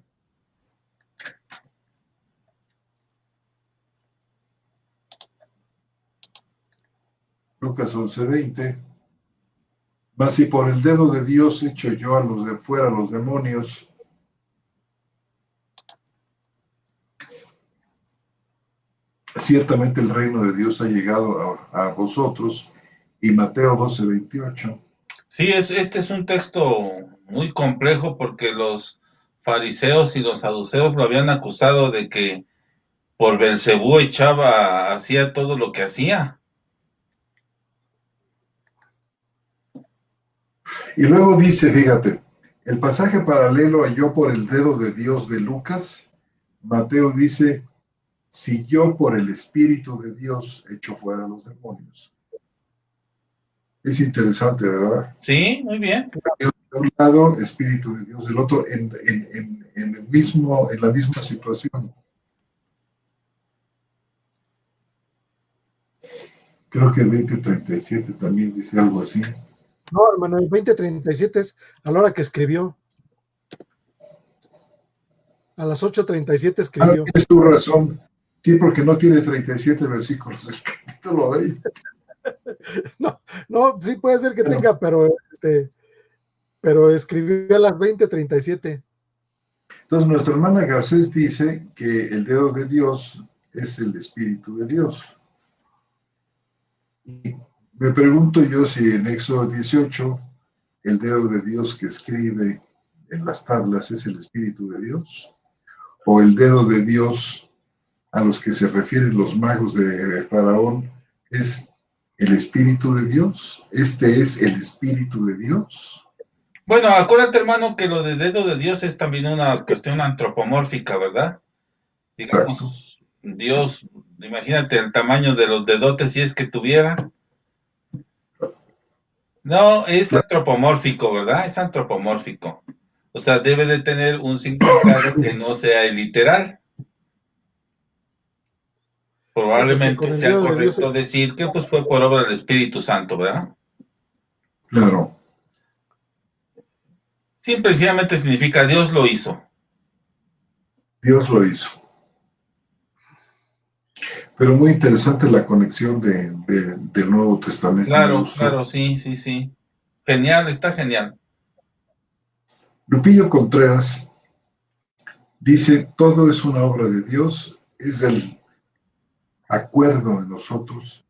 Lucas 11:20. Mas si por el dedo de Dios echo yo a los de fuera, los demonios, ciertamente el reino de Dios ha llegado a vosotros. Y Mateo 12:28. Sí, este es un texto muy complejo porque los fariseos y los saduceos lo habían acusado de que por Belcebú hacía todo lo que hacía. Y luego dice, fíjate, el pasaje paralelo halló por el dedo de Dios de Lucas, Mateo dice, si yo por el Espíritu de Dios echo fuera a los demonios. Es interesante, ¿verdad? Sí, muy bien. Dios de un lado, Espíritu de Dios del otro, en la misma situación. Creo que 2037 también dice algo así. No, hermano, el 2037 es a la hora que escribió. A las 8:37 escribió. Tienes tu razón. Sí, porque no tiene 37 versículos el capítulo de ahí. No, sí puede ser que tenga, pero escribió a las 20:37. Entonces, nuestra hermana Garcés dice que el dedo de Dios es el Espíritu de Dios. Y me pregunto yo si en Éxodo 18 el dedo de Dios que escribe en las tablas es el Espíritu de Dios, o el dedo de Dios a los que se refieren los magos de Faraón es el Espíritu de Dios. Este es el Espíritu de Dios. Bueno, acuérdate, hermano, que lo de dedo de Dios es también una cuestión antropomórfica, ¿verdad? Exacto. Digamos, Dios, imagínate el tamaño de los dedotes si es que tuviera. No, es Claro. antropomórfico, ¿verdad? Es antropomórfico. O sea, debe de tener un significado que no sea el literal. Porque Probablemente con el sea dedo de Dios, correcto decir que pues fue por obra del Espíritu Santo, ¿verdad? Claro. Simplemente significa Dios lo hizo. Dios lo hizo. Pero muy interesante la conexión del Nuevo Testamento, me Claro, gustó. claro, sí, sí, sí. Genial, está genial. Lupillo Contreras dice, todo es una obra de Dios, es el acuerdo en nosotros,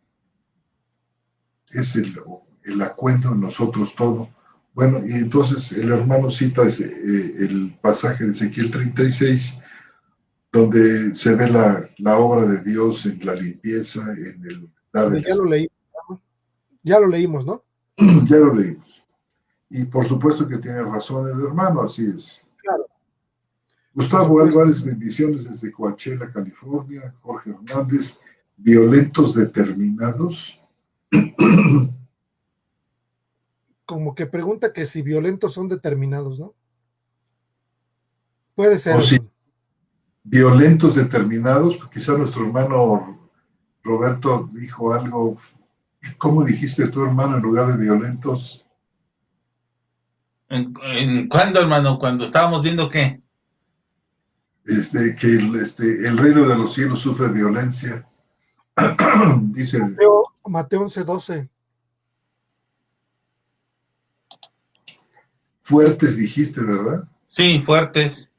es el acuerdo en nosotros todo. Bueno, y entonces el hermano cita el pasaje de Ezequiel 36, donde se ve la obra de Dios en la limpieza, en el dar el... ya lo leímos, ¿no? Ya lo leímos. Y por supuesto que tiene razón el hermano, así es. Claro. Gustavo Álvarez, bendiciones desde Coachella, California. Jorge Hernández, violentos determinados. Como que pregunta que si violentos son determinados, ¿no? Puede ser, O sí, hermano. violentos determinados, quizá nuestro hermano Roberto dijo algo. ¿Cómo dijiste tu hermano en lugar de violentos? ¿En cuándo, hermano? Cuando estábamos viendo qué. Que el reino de los cielos sufre violencia. Dice Mateo 11:12. fuertes, dijiste, ¿verdad? Sí, fuertes,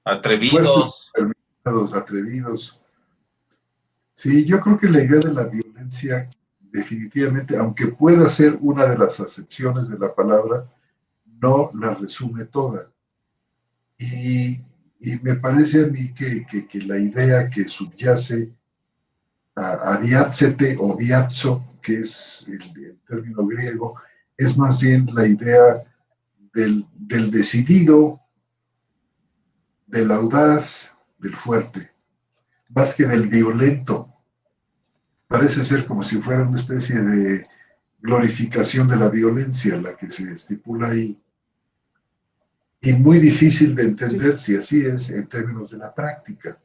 Fuertes, atrevidos. determinados, atrevidos. Sí, yo creo que la idea de la violencia, definitivamente, aunque pueda ser una de las acepciones de la palabra, no la resume toda. Y, y me parece a mí que la idea que subyace a diátsete o diatso, que es el término griego, es más bien la idea del decidido, del audaz, del fuerte, más que del violento. Parece ser como si fuera una especie de glorificación de la violencia la que se estipula ahí. Y muy difícil de entender si así es en términos de la práctica.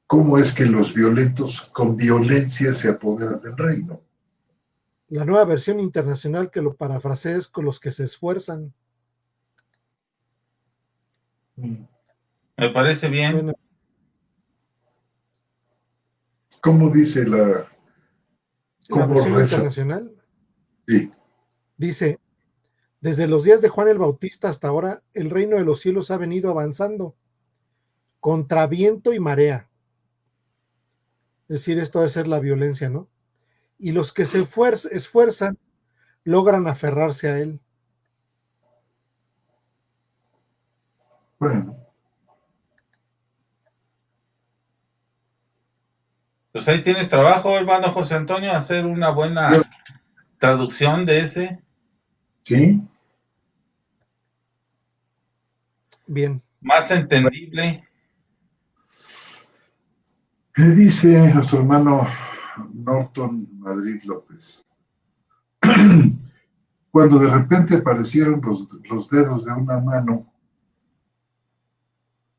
¿Cómo es que los violentos con violencia se apoderan del reino? La nueva versión internacional que lo parafrasea es con los que se esfuerzan. Me parece bien. Suena. ¿Cómo dice La cómo versión reza? internacional Sí. dice: desde los días de Juan el Bautista hasta ahora, el reino de los cielos ha venido avanzando contra viento y marea. Es decir, esto debe ser la violencia, ¿no? Y los que se esfuerzan logran aferrarse a él. Bueno. Pues ahí tienes trabajo, hermano José Antonio, hacer una buena traducción de ese. Sí. Bien. Más entendible. ¿Qué dice nuestro hermano Norton Madrid López? Cuando de repente aparecieron los dedos de una mano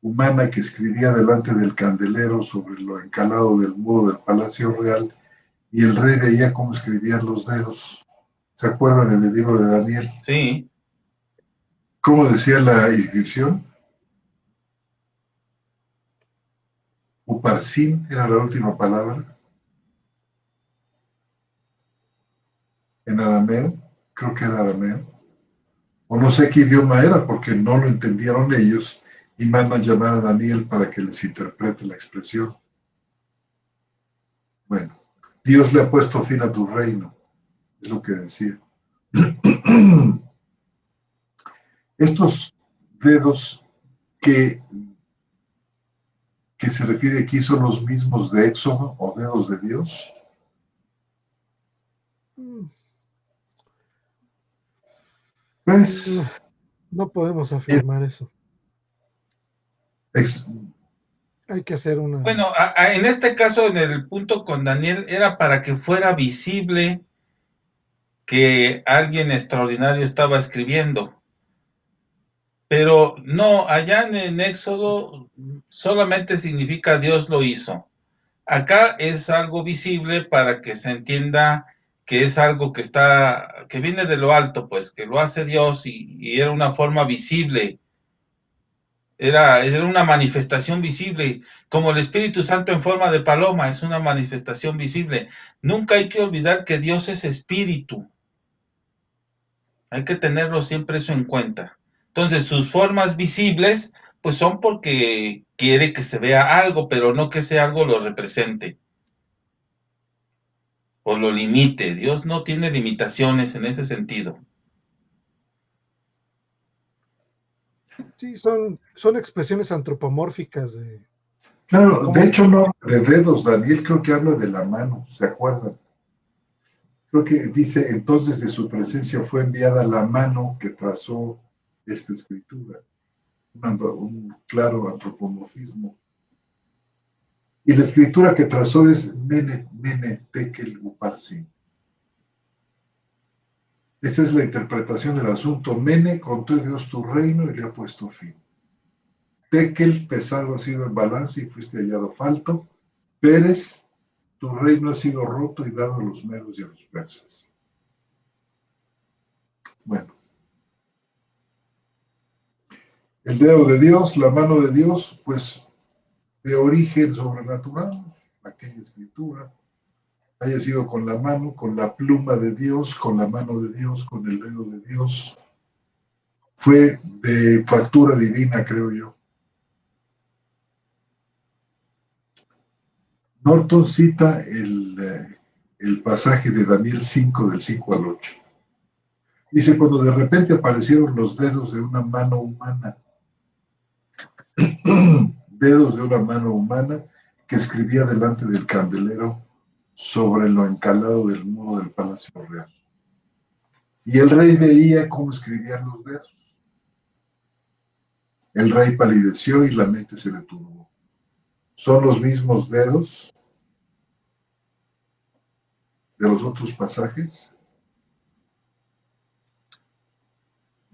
humana que escribía delante del candelero sobre lo encalado del muro del Palacio Real, y el rey veía cómo escribían los dedos. ¿Se acuerdan en el libro de Daniel? Sí. ¿Cómo decía la inscripción? Uparsin era la última palabra. En arameo, creo que era arameo. O no sé qué idioma era, porque no lo entendieron ellos y mandan llamar a Daniel para que les interprete la expresión. Bueno, Dios le ha puesto fin a tu reino, es lo que decía. Estos dedos que se refiere aquí son los mismos de Éxodo o dedos de Dios. Pues no podemos afirmar eso. Hay que hacer una... Bueno, en este caso, en el punto con Daniel, era para que fuera visible que alguien extraordinario estaba escribiendo. Pero no, allá en Éxodo solamente significa Dios lo hizo. Acá es algo visible para que se entienda que es algo que viene de lo alto, pues, que lo hace Dios y era una forma visible. Era una manifestación visible, como el Espíritu Santo en forma de paloma, es una manifestación visible. Nunca hay que olvidar que Dios es espíritu. Hay que tenerlo siempre eso en cuenta. Entonces, sus formas visibles, pues son porque quiere que se vea algo, pero no que ese algo lo represente o lo limite. Dios no tiene limitaciones en ese sentido. Sí, son expresiones antropomórficas de... Claro, de hecho no de dedos, Daniel creo que habla de la mano, ¿se acuerdan? Creo que dice, entonces de su presencia fue enviada la mano que trazó esta escritura. Un claro antropomorfismo. Y la escritura que trazó es Mene, Mene, Tekel, Uparsin. Esta es la interpretación del asunto. Mene, contó Dios tu reino y le ha puesto fin. Tekel, pesado ha sido el balance y fuiste hallado falto. Pérez, tu reino ha sido roto y dado a los medos y a los persas. Bueno. El dedo de Dios, la mano de Dios, pues de origen sobrenatural, aquella escritura, haya sido con la mano, con la pluma de Dios, con la mano de Dios, con el dedo de Dios. Fue de factura divina, creo yo. Norton cita el pasaje de Daniel 5, del 5 al 8. Dice, cuando de repente aparecieron los dedos de una mano humana, dedos de una mano humana que escribía delante del candelero sobre lo encalado del muro del Palacio Real. Y el rey veía cómo escribían los dedos. El rey palideció y la mente se le turbó. ¿Son los mismos dedos de los otros pasajes?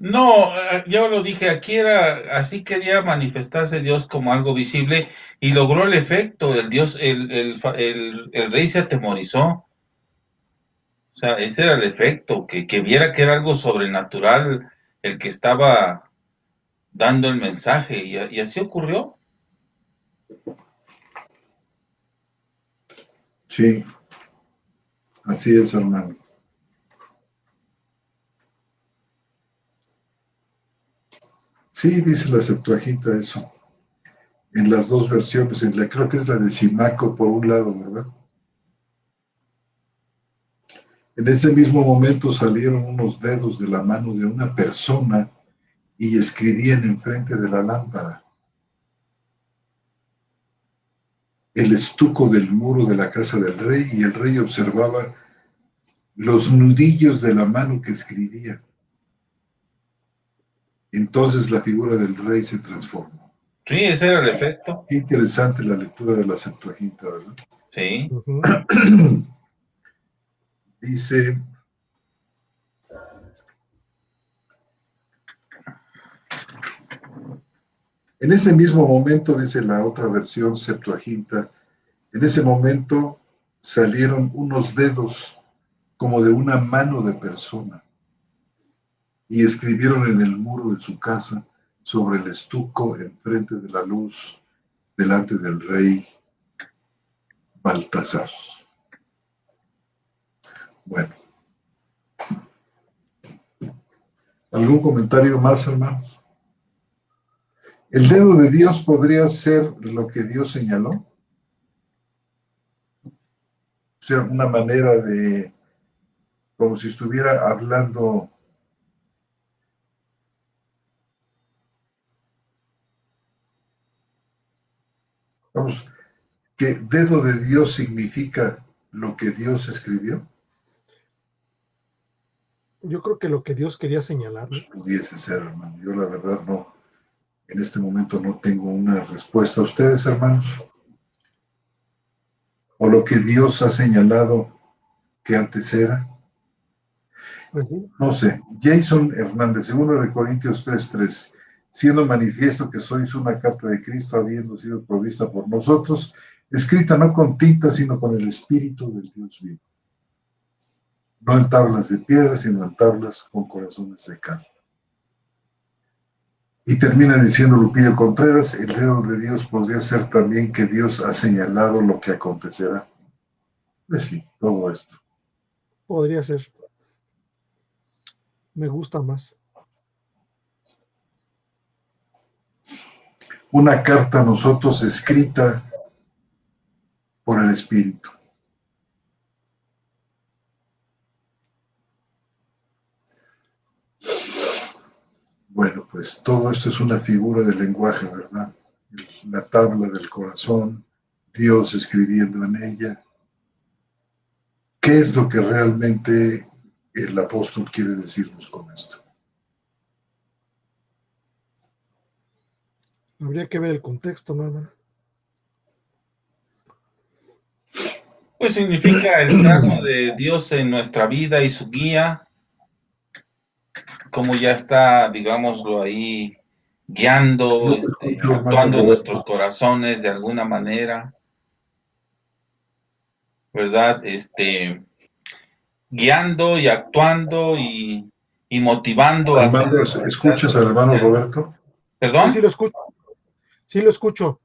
No, yo lo dije, aquí era, así quería manifestarse Dios como algo visible y logró el efecto, el rey se atemorizó. O sea, ese era el efecto, que viera que era algo sobrenatural el que estaba dando el mensaje, y así ocurrió. Sí, así es, hermano. Sí, dice la Septuaginta eso. En las dos versiones, creo que es la de Simaco por un lado, ¿verdad? En ese mismo momento salieron unos dedos de la mano de una persona y escribían enfrente de la lámpara. El estuco del muro de la casa del rey, y el rey observaba los nudillos de la mano que escribía. Entonces la figura del rey se transformó. Sí, ese era el efecto. Qué interesante la lectura de la Septuaginta, ¿verdad? Sí. Dice, en ese mismo momento, dice la otra versión Septuaginta, en ese momento salieron unos dedos como de una mano de persona y escribieron en el muro de su casa sobre el estuco enfrente de la luz delante del rey Baltasar. Bueno, ¿algún comentario más, hermanos? ¿El dedo de Dios podría ser lo que Dios señaló? O sea, una manera de, como si estuviera hablando, vamos, que dedo de Dios significa lo que Dios escribió. Yo creo que lo que Dios quería señalar, ¿no? Pudiese ser, hermano. Yo la verdad no, en este momento no tengo una respuesta. ¿Ustedes, hermanos? ¿O lo que Dios ha señalado que antes era? Pues sí. No sé. Jason Hernández, 2 Corintios 3:3, siendo manifiesto que sois una carta de Cristo, habiendo sido provista por nosotros, escrita no con tinta, sino con el Espíritu del Dios vivo. No en tablas de piedra, sino en tablas con corazones de carne. Y termina diciendo Lupillo Contreras, el dedo de Dios podría ser también que Dios ha señalado lo que acontecerá. Pues sí, todo esto. Podría ser. Me gusta más. Una carta a nosotros escrita por el Espíritu. Bueno, pues todo esto es una figura del lenguaje, ¿verdad? La tabla del corazón, Dios escribiendo en ella. ¿Qué es lo que realmente el apóstol quiere decirnos con esto? Habría que ver el contexto, ¿no, hermano? Pues significa el trazo de Dios en nuestra vida y su guía, como ya está, digámoslo ahí, guiando, No te escucho, hermano actuando en nuestros Roberto. corazones de alguna manera, ¿verdad? Guiando y actuando y motivando a hacer Hermano, la voluntad ¿escuchas al hermano de Dios. Roberto? Sí, sí ¿Perdón? lo escucho. Sí lo escucho.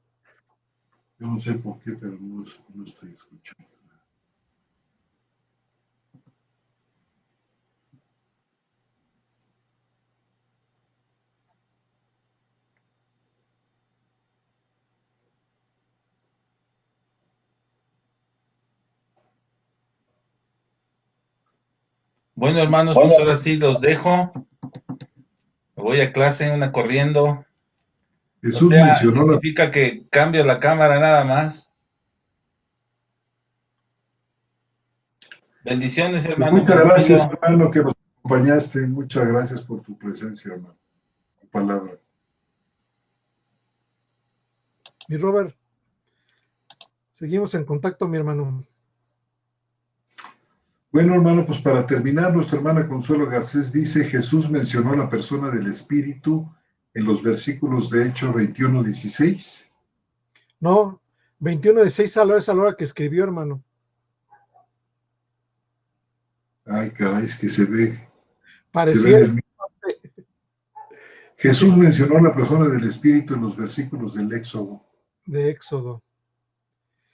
Yo no sé por qué, pero no estoy escuchando. Bueno, hermanos, pues ahora sí los dejo. Me voy a clase, una corriendo. O Jesús sea, mencionó la... significa que cambio la cámara nada más. Bendiciones, Pues hermano, me muchas gracias, despido. hermano, que nos acompañaste. Muchas gracias por tu presencia, hermano. Tu palabra. Mi Robert, seguimos en contacto, mi hermano. Bueno, hermano, pues para terminar, nuestra hermana Consuelo Garcés dice, Jesús mencionó la persona del Espíritu en los versículos de Hechos 21:16. No, 21:6 es a la hora que escribió, hermano. Ay, caray, es que se ve Pareciera del... Jesús mencionó la persona del Espíritu en los versículos del Éxodo. de Éxodo.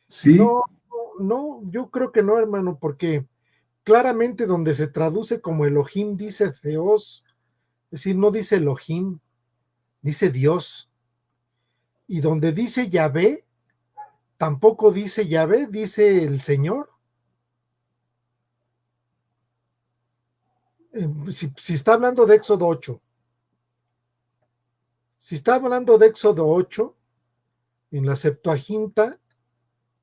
¿Sí? No, no, yo creo que no, hermano, porque claramente donde se traduce como Elohim dice Theos, es decir, no dice Elohim, dice Dios. Y donde dice Yahvé, tampoco dice Yahvé, dice el Señor. Si está hablando de Éxodo 8, si está hablando de Éxodo 8, en la Septuaginta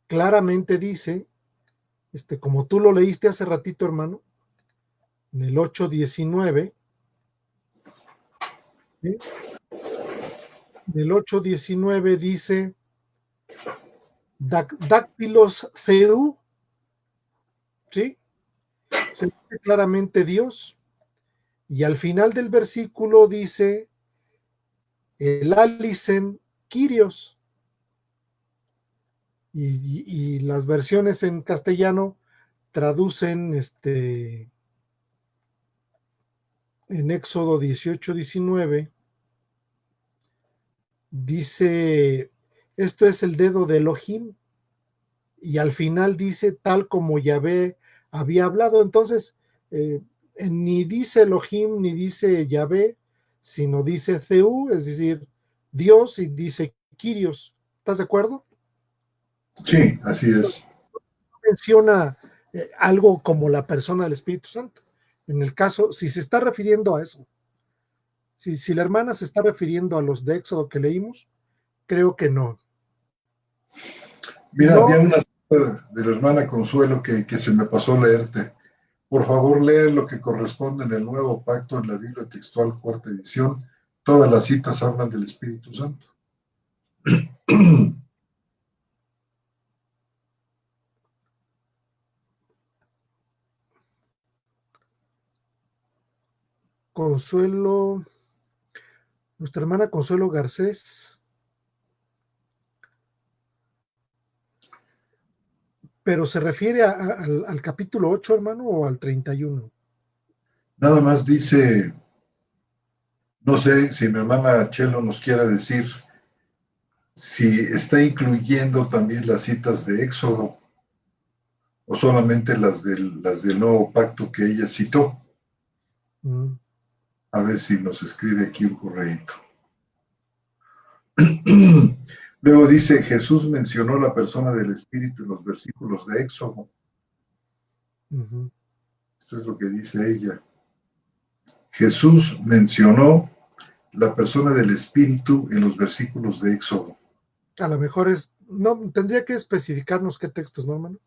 claramente dice, como tú lo leíste hace ratito, hermano, en el 8:19, ¿sí? el 8:19 dice Dáctilos Theu, ¿sí? Se dice claramente Dios. Y al final del versículo dice el Alicen Kyrios. Y las versiones en castellano traducen en Éxodo 18:19, dice, esto es el dedo de Elohim, y al final dice, tal como Yahvé había hablado. Entonces, ni dice Elohim, ni dice Yahvé, sino dice Theú, es decir, Dios, y dice Kyrios. ¿Estás de acuerdo? Sí, así es. Menciona algo como la persona del Espíritu Santo. En el caso, si se está refiriendo a eso, si la hermana se está refiriendo a los de Éxodo que leímos, creo que no. Mira, No, había una cita de la hermana Consuelo que se me pasó leerte. Por favor, lee lo que corresponde en el Nuevo Pacto en la Biblia Textual, cuarta edición. Todas las citas hablan del Espíritu Santo. Consuelo, nuestra hermana Consuelo Garcés, pero se refiere al capítulo 8, hermano, o al 31. Nada más dice, no sé si mi hermana Chelo nos quiere decir si está incluyendo también las citas de Éxodo o solamente las del Nuevo Pacto que ella citó. A ver si nos escribe aquí un correíto. Luego dice, Jesús mencionó la persona del Espíritu en los versículos de Éxodo. Esto es lo que dice ella. Jesús mencionó la persona del Espíritu en los versículos de Éxodo. A lo mejor no, tendría que especificarnos qué textos, ¿no, hermano?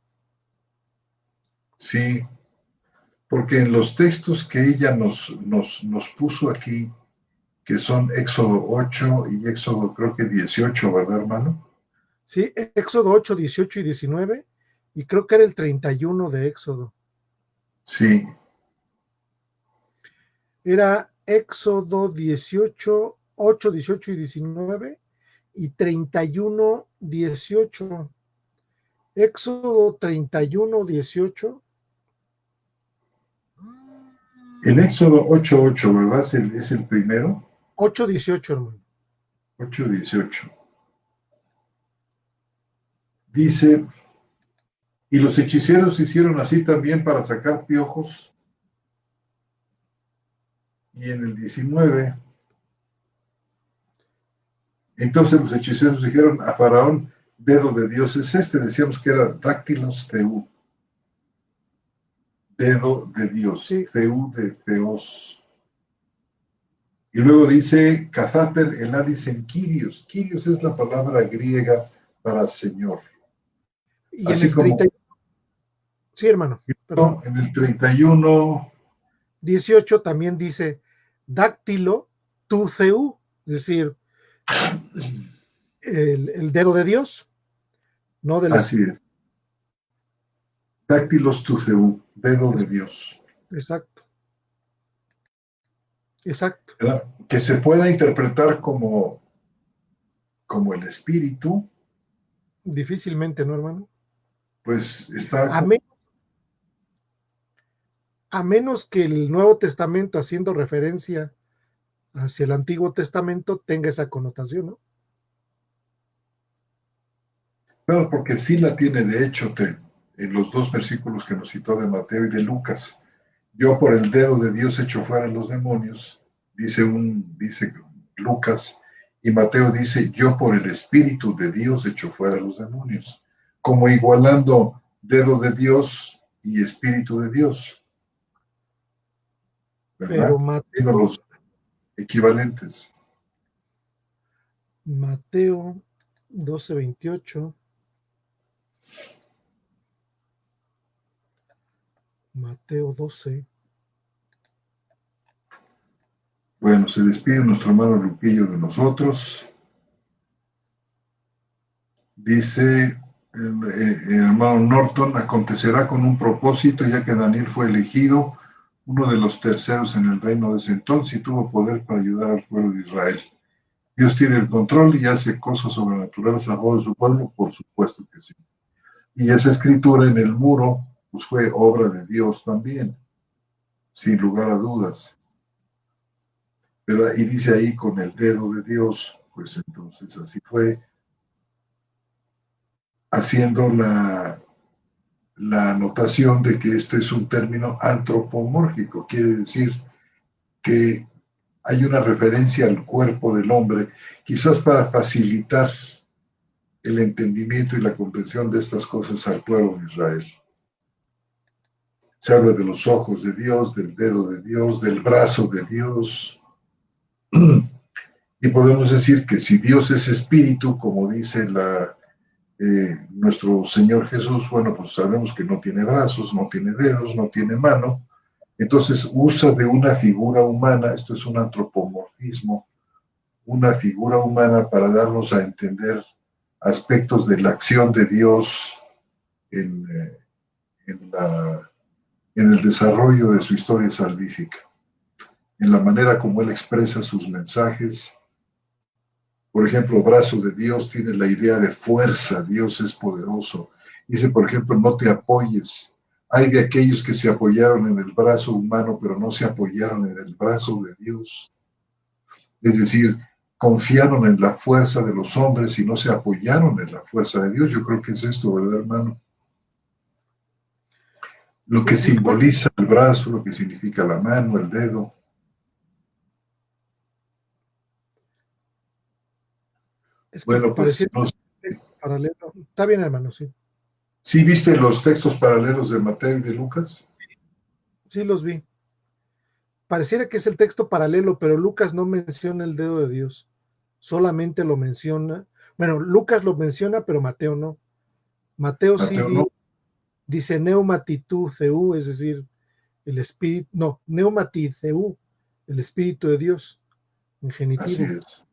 Sí, porque en los textos que ella nos puso aquí, que son Éxodo 8 y Éxodo creo que 18, ¿verdad, hermano? Sí, Éxodo 8, 18 y 19, y creo que era el 31 de Éxodo. Sí. Era Éxodo 18, 8, 18 y 19, y 31, 18. Éxodo 31, 18. El Éxodo 8:8, ¿verdad? Es el primero. 8, 18, hermano. 8:18. Dice, y los hechiceros hicieron así también para sacar piojos. Y en el 19, entonces los hechiceros dijeron a Faraón, dedo de Dios es este, decíamos que era dáctilos Theú, dedo de Dios, Sí. Theú de Theos. Y luego dice, Cazáper el Hades en Kyrios. Kyrios es la palabra griega para Señor. Y en Así el como 31. Sí, hermano, perdón. en el 31, 18 también dice dáctilo tu Theú, es decir, el dedo de Dios, no del así es. Dáctilos tu Theú, dedo de Dios. Exacto. Exacto. ¿Verdad? Que se pueda interpretar como el espíritu, Difícilmente, ¿no, hermano? pues está... A menos que el Nuevo Testamento, haciendo referencia hacia el Antiguo Testamento, tenga esa connotación, ¿no? Claro, porque sí la tiene, de hecho, en los dos versículos que nos citó de Mateo y de Lucas. Yo por el dedo de Dios echo fuera los demonios, dice Lucas, y Mateo dice, yo por el Espíritu de Dios echo fuera los demonios, como igualando dedo de Dios y Espíritu de Dios, Pero ¿verdad? Siendo los equivalentes. Mateo 12:28. Mateo 12. Bueno, se despide nuestro hermano Lupillo de nosotros. Dice el hermano Norton, acontecerá con un propósito, ya que Daniel fue elegido uno de los terceros en el reino de ese entonces y tuvo poder para ayudar al pueblo de Israel. Dios tiene el control y hace cosas sobrenaturales a favor de su pueblo, por supuesto que sí. Y esa escritura en el muro, pues fue obra de Dios también, sin lugar a dudas, ¿verdad? Y dice ahí con el dedo de Dios, pues entonces así fue, haciendo la anotación de que este es un término antropomórfico, quiere decir que hay una referencia al cuerpo del hombre, quizás para facilitar el entendimiento y la comprensión de estas cosas al pueblo de Israel. Se habla de los ojos de Dios, del dedo de Dios, del brazo de Dios. Y podemos decir que si Dios es espíritu, como dice nuestro Señor Jesús, bueno, pues sabemos que no tiene brazos, no tiene dedos, no tiene mano. Entonces usa de una figura humana, esto es un antropomorfismo, una figura humana para darnos a entender aspectos de la acción de Dios en el desarrollo de su historia salvífica, en la manera como Él expresa sus mensajes. Por ejemplo, brazo de Dios tiene la idea de fuerza, Dios es poderoso. Dice, por ejemplo, no te apoyes. Hay de aquellos que se apoyaron en el brazo humano, pero no se apoyaron en el brazo de Dios. Es decir, confiaron en la fuerza de los hombres y no se apoyaron en la fuerza de Dios. Yo creo que es esto, ¿verdad, hermano? Lo que simboliza el brazo, lo que significa la mano, el dedo. Es que bueno, pues no sé. Paralelo. Está bien, hermano, sí. ¿Sí viste los textos paralelos de Mateo y de Lucas? Sí, los vi. Pareciera que es el texto paralelo, pero Lucas no menciona el dedo de Dios. Solamente lo menciona. Bueno, Lucas lo menciona, pero Mateo no. Mateo sí no. dice neumatitu theu, es decir, el espíritu, no, neumatitheu, el espíritu de Dios, en genitivo. Así es.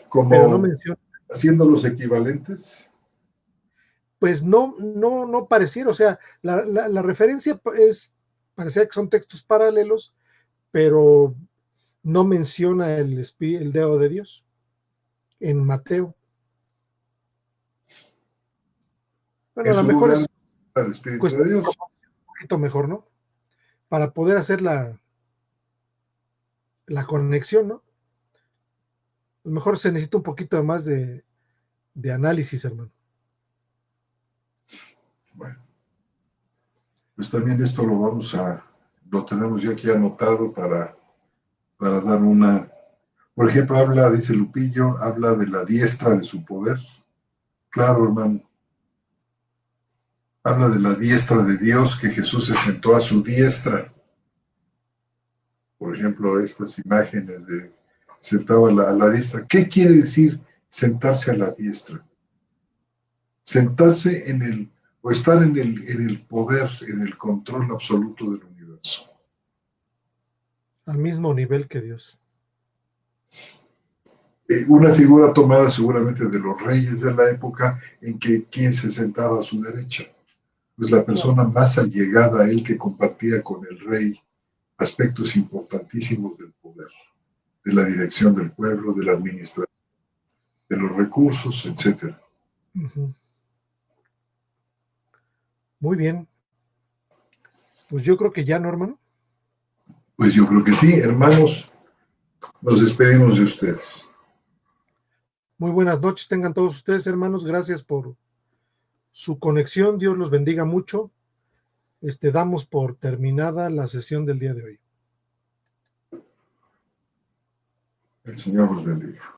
Como pero no menciona. Haciendo los equivalentes. Pues no pareciera, o sea, la referencia parecía que son textos paralelos, pero no menciona el dedo de Dios en Mateo. Bueno, a lo mejor es el Espíritu de Dios. Un poquito mejor, ¿no? Para poder hacer la conexión, ¿no? A lo mejor se necesita un poquito más de análisis, hermano. Bueno, pues también esto lo tenemos ya aquí anotado para dar una. Por ejemplo, dice Lupillo, habla de la diestra de su poder. Claro, hermano. Habla de la diestra de Dios, que Jesús se sentó a su diestra. Por ejemplo, estas imágenes de sentado a la diestra. ¿Qué quiere decir sentarse a la diestra? Sentarse o estar en el poder, en el control absoluto del universo. Al mismo nivel que Dios. Una figura tomada seguramente de los reyes de la época, en que quien se sentaba a su derecha, pues la persona más allegada a él, que compartía con el rey aspectos importantísimos del poder, de la dirección del pueblo, de la administración, de los recursos, etc. Uh-huh. Muy bien. Pues yo creo que ya, ¿no, hermano? Pues yo creo que sí, hermanos. Nos despedimos de ustedes. Muy buenas noches tengan todos ustedes, hermanos. Gracias por su conexión. Dios los bendiga mucho. Damos por terminada la sesión del día de hoy. El Señor los bendiga.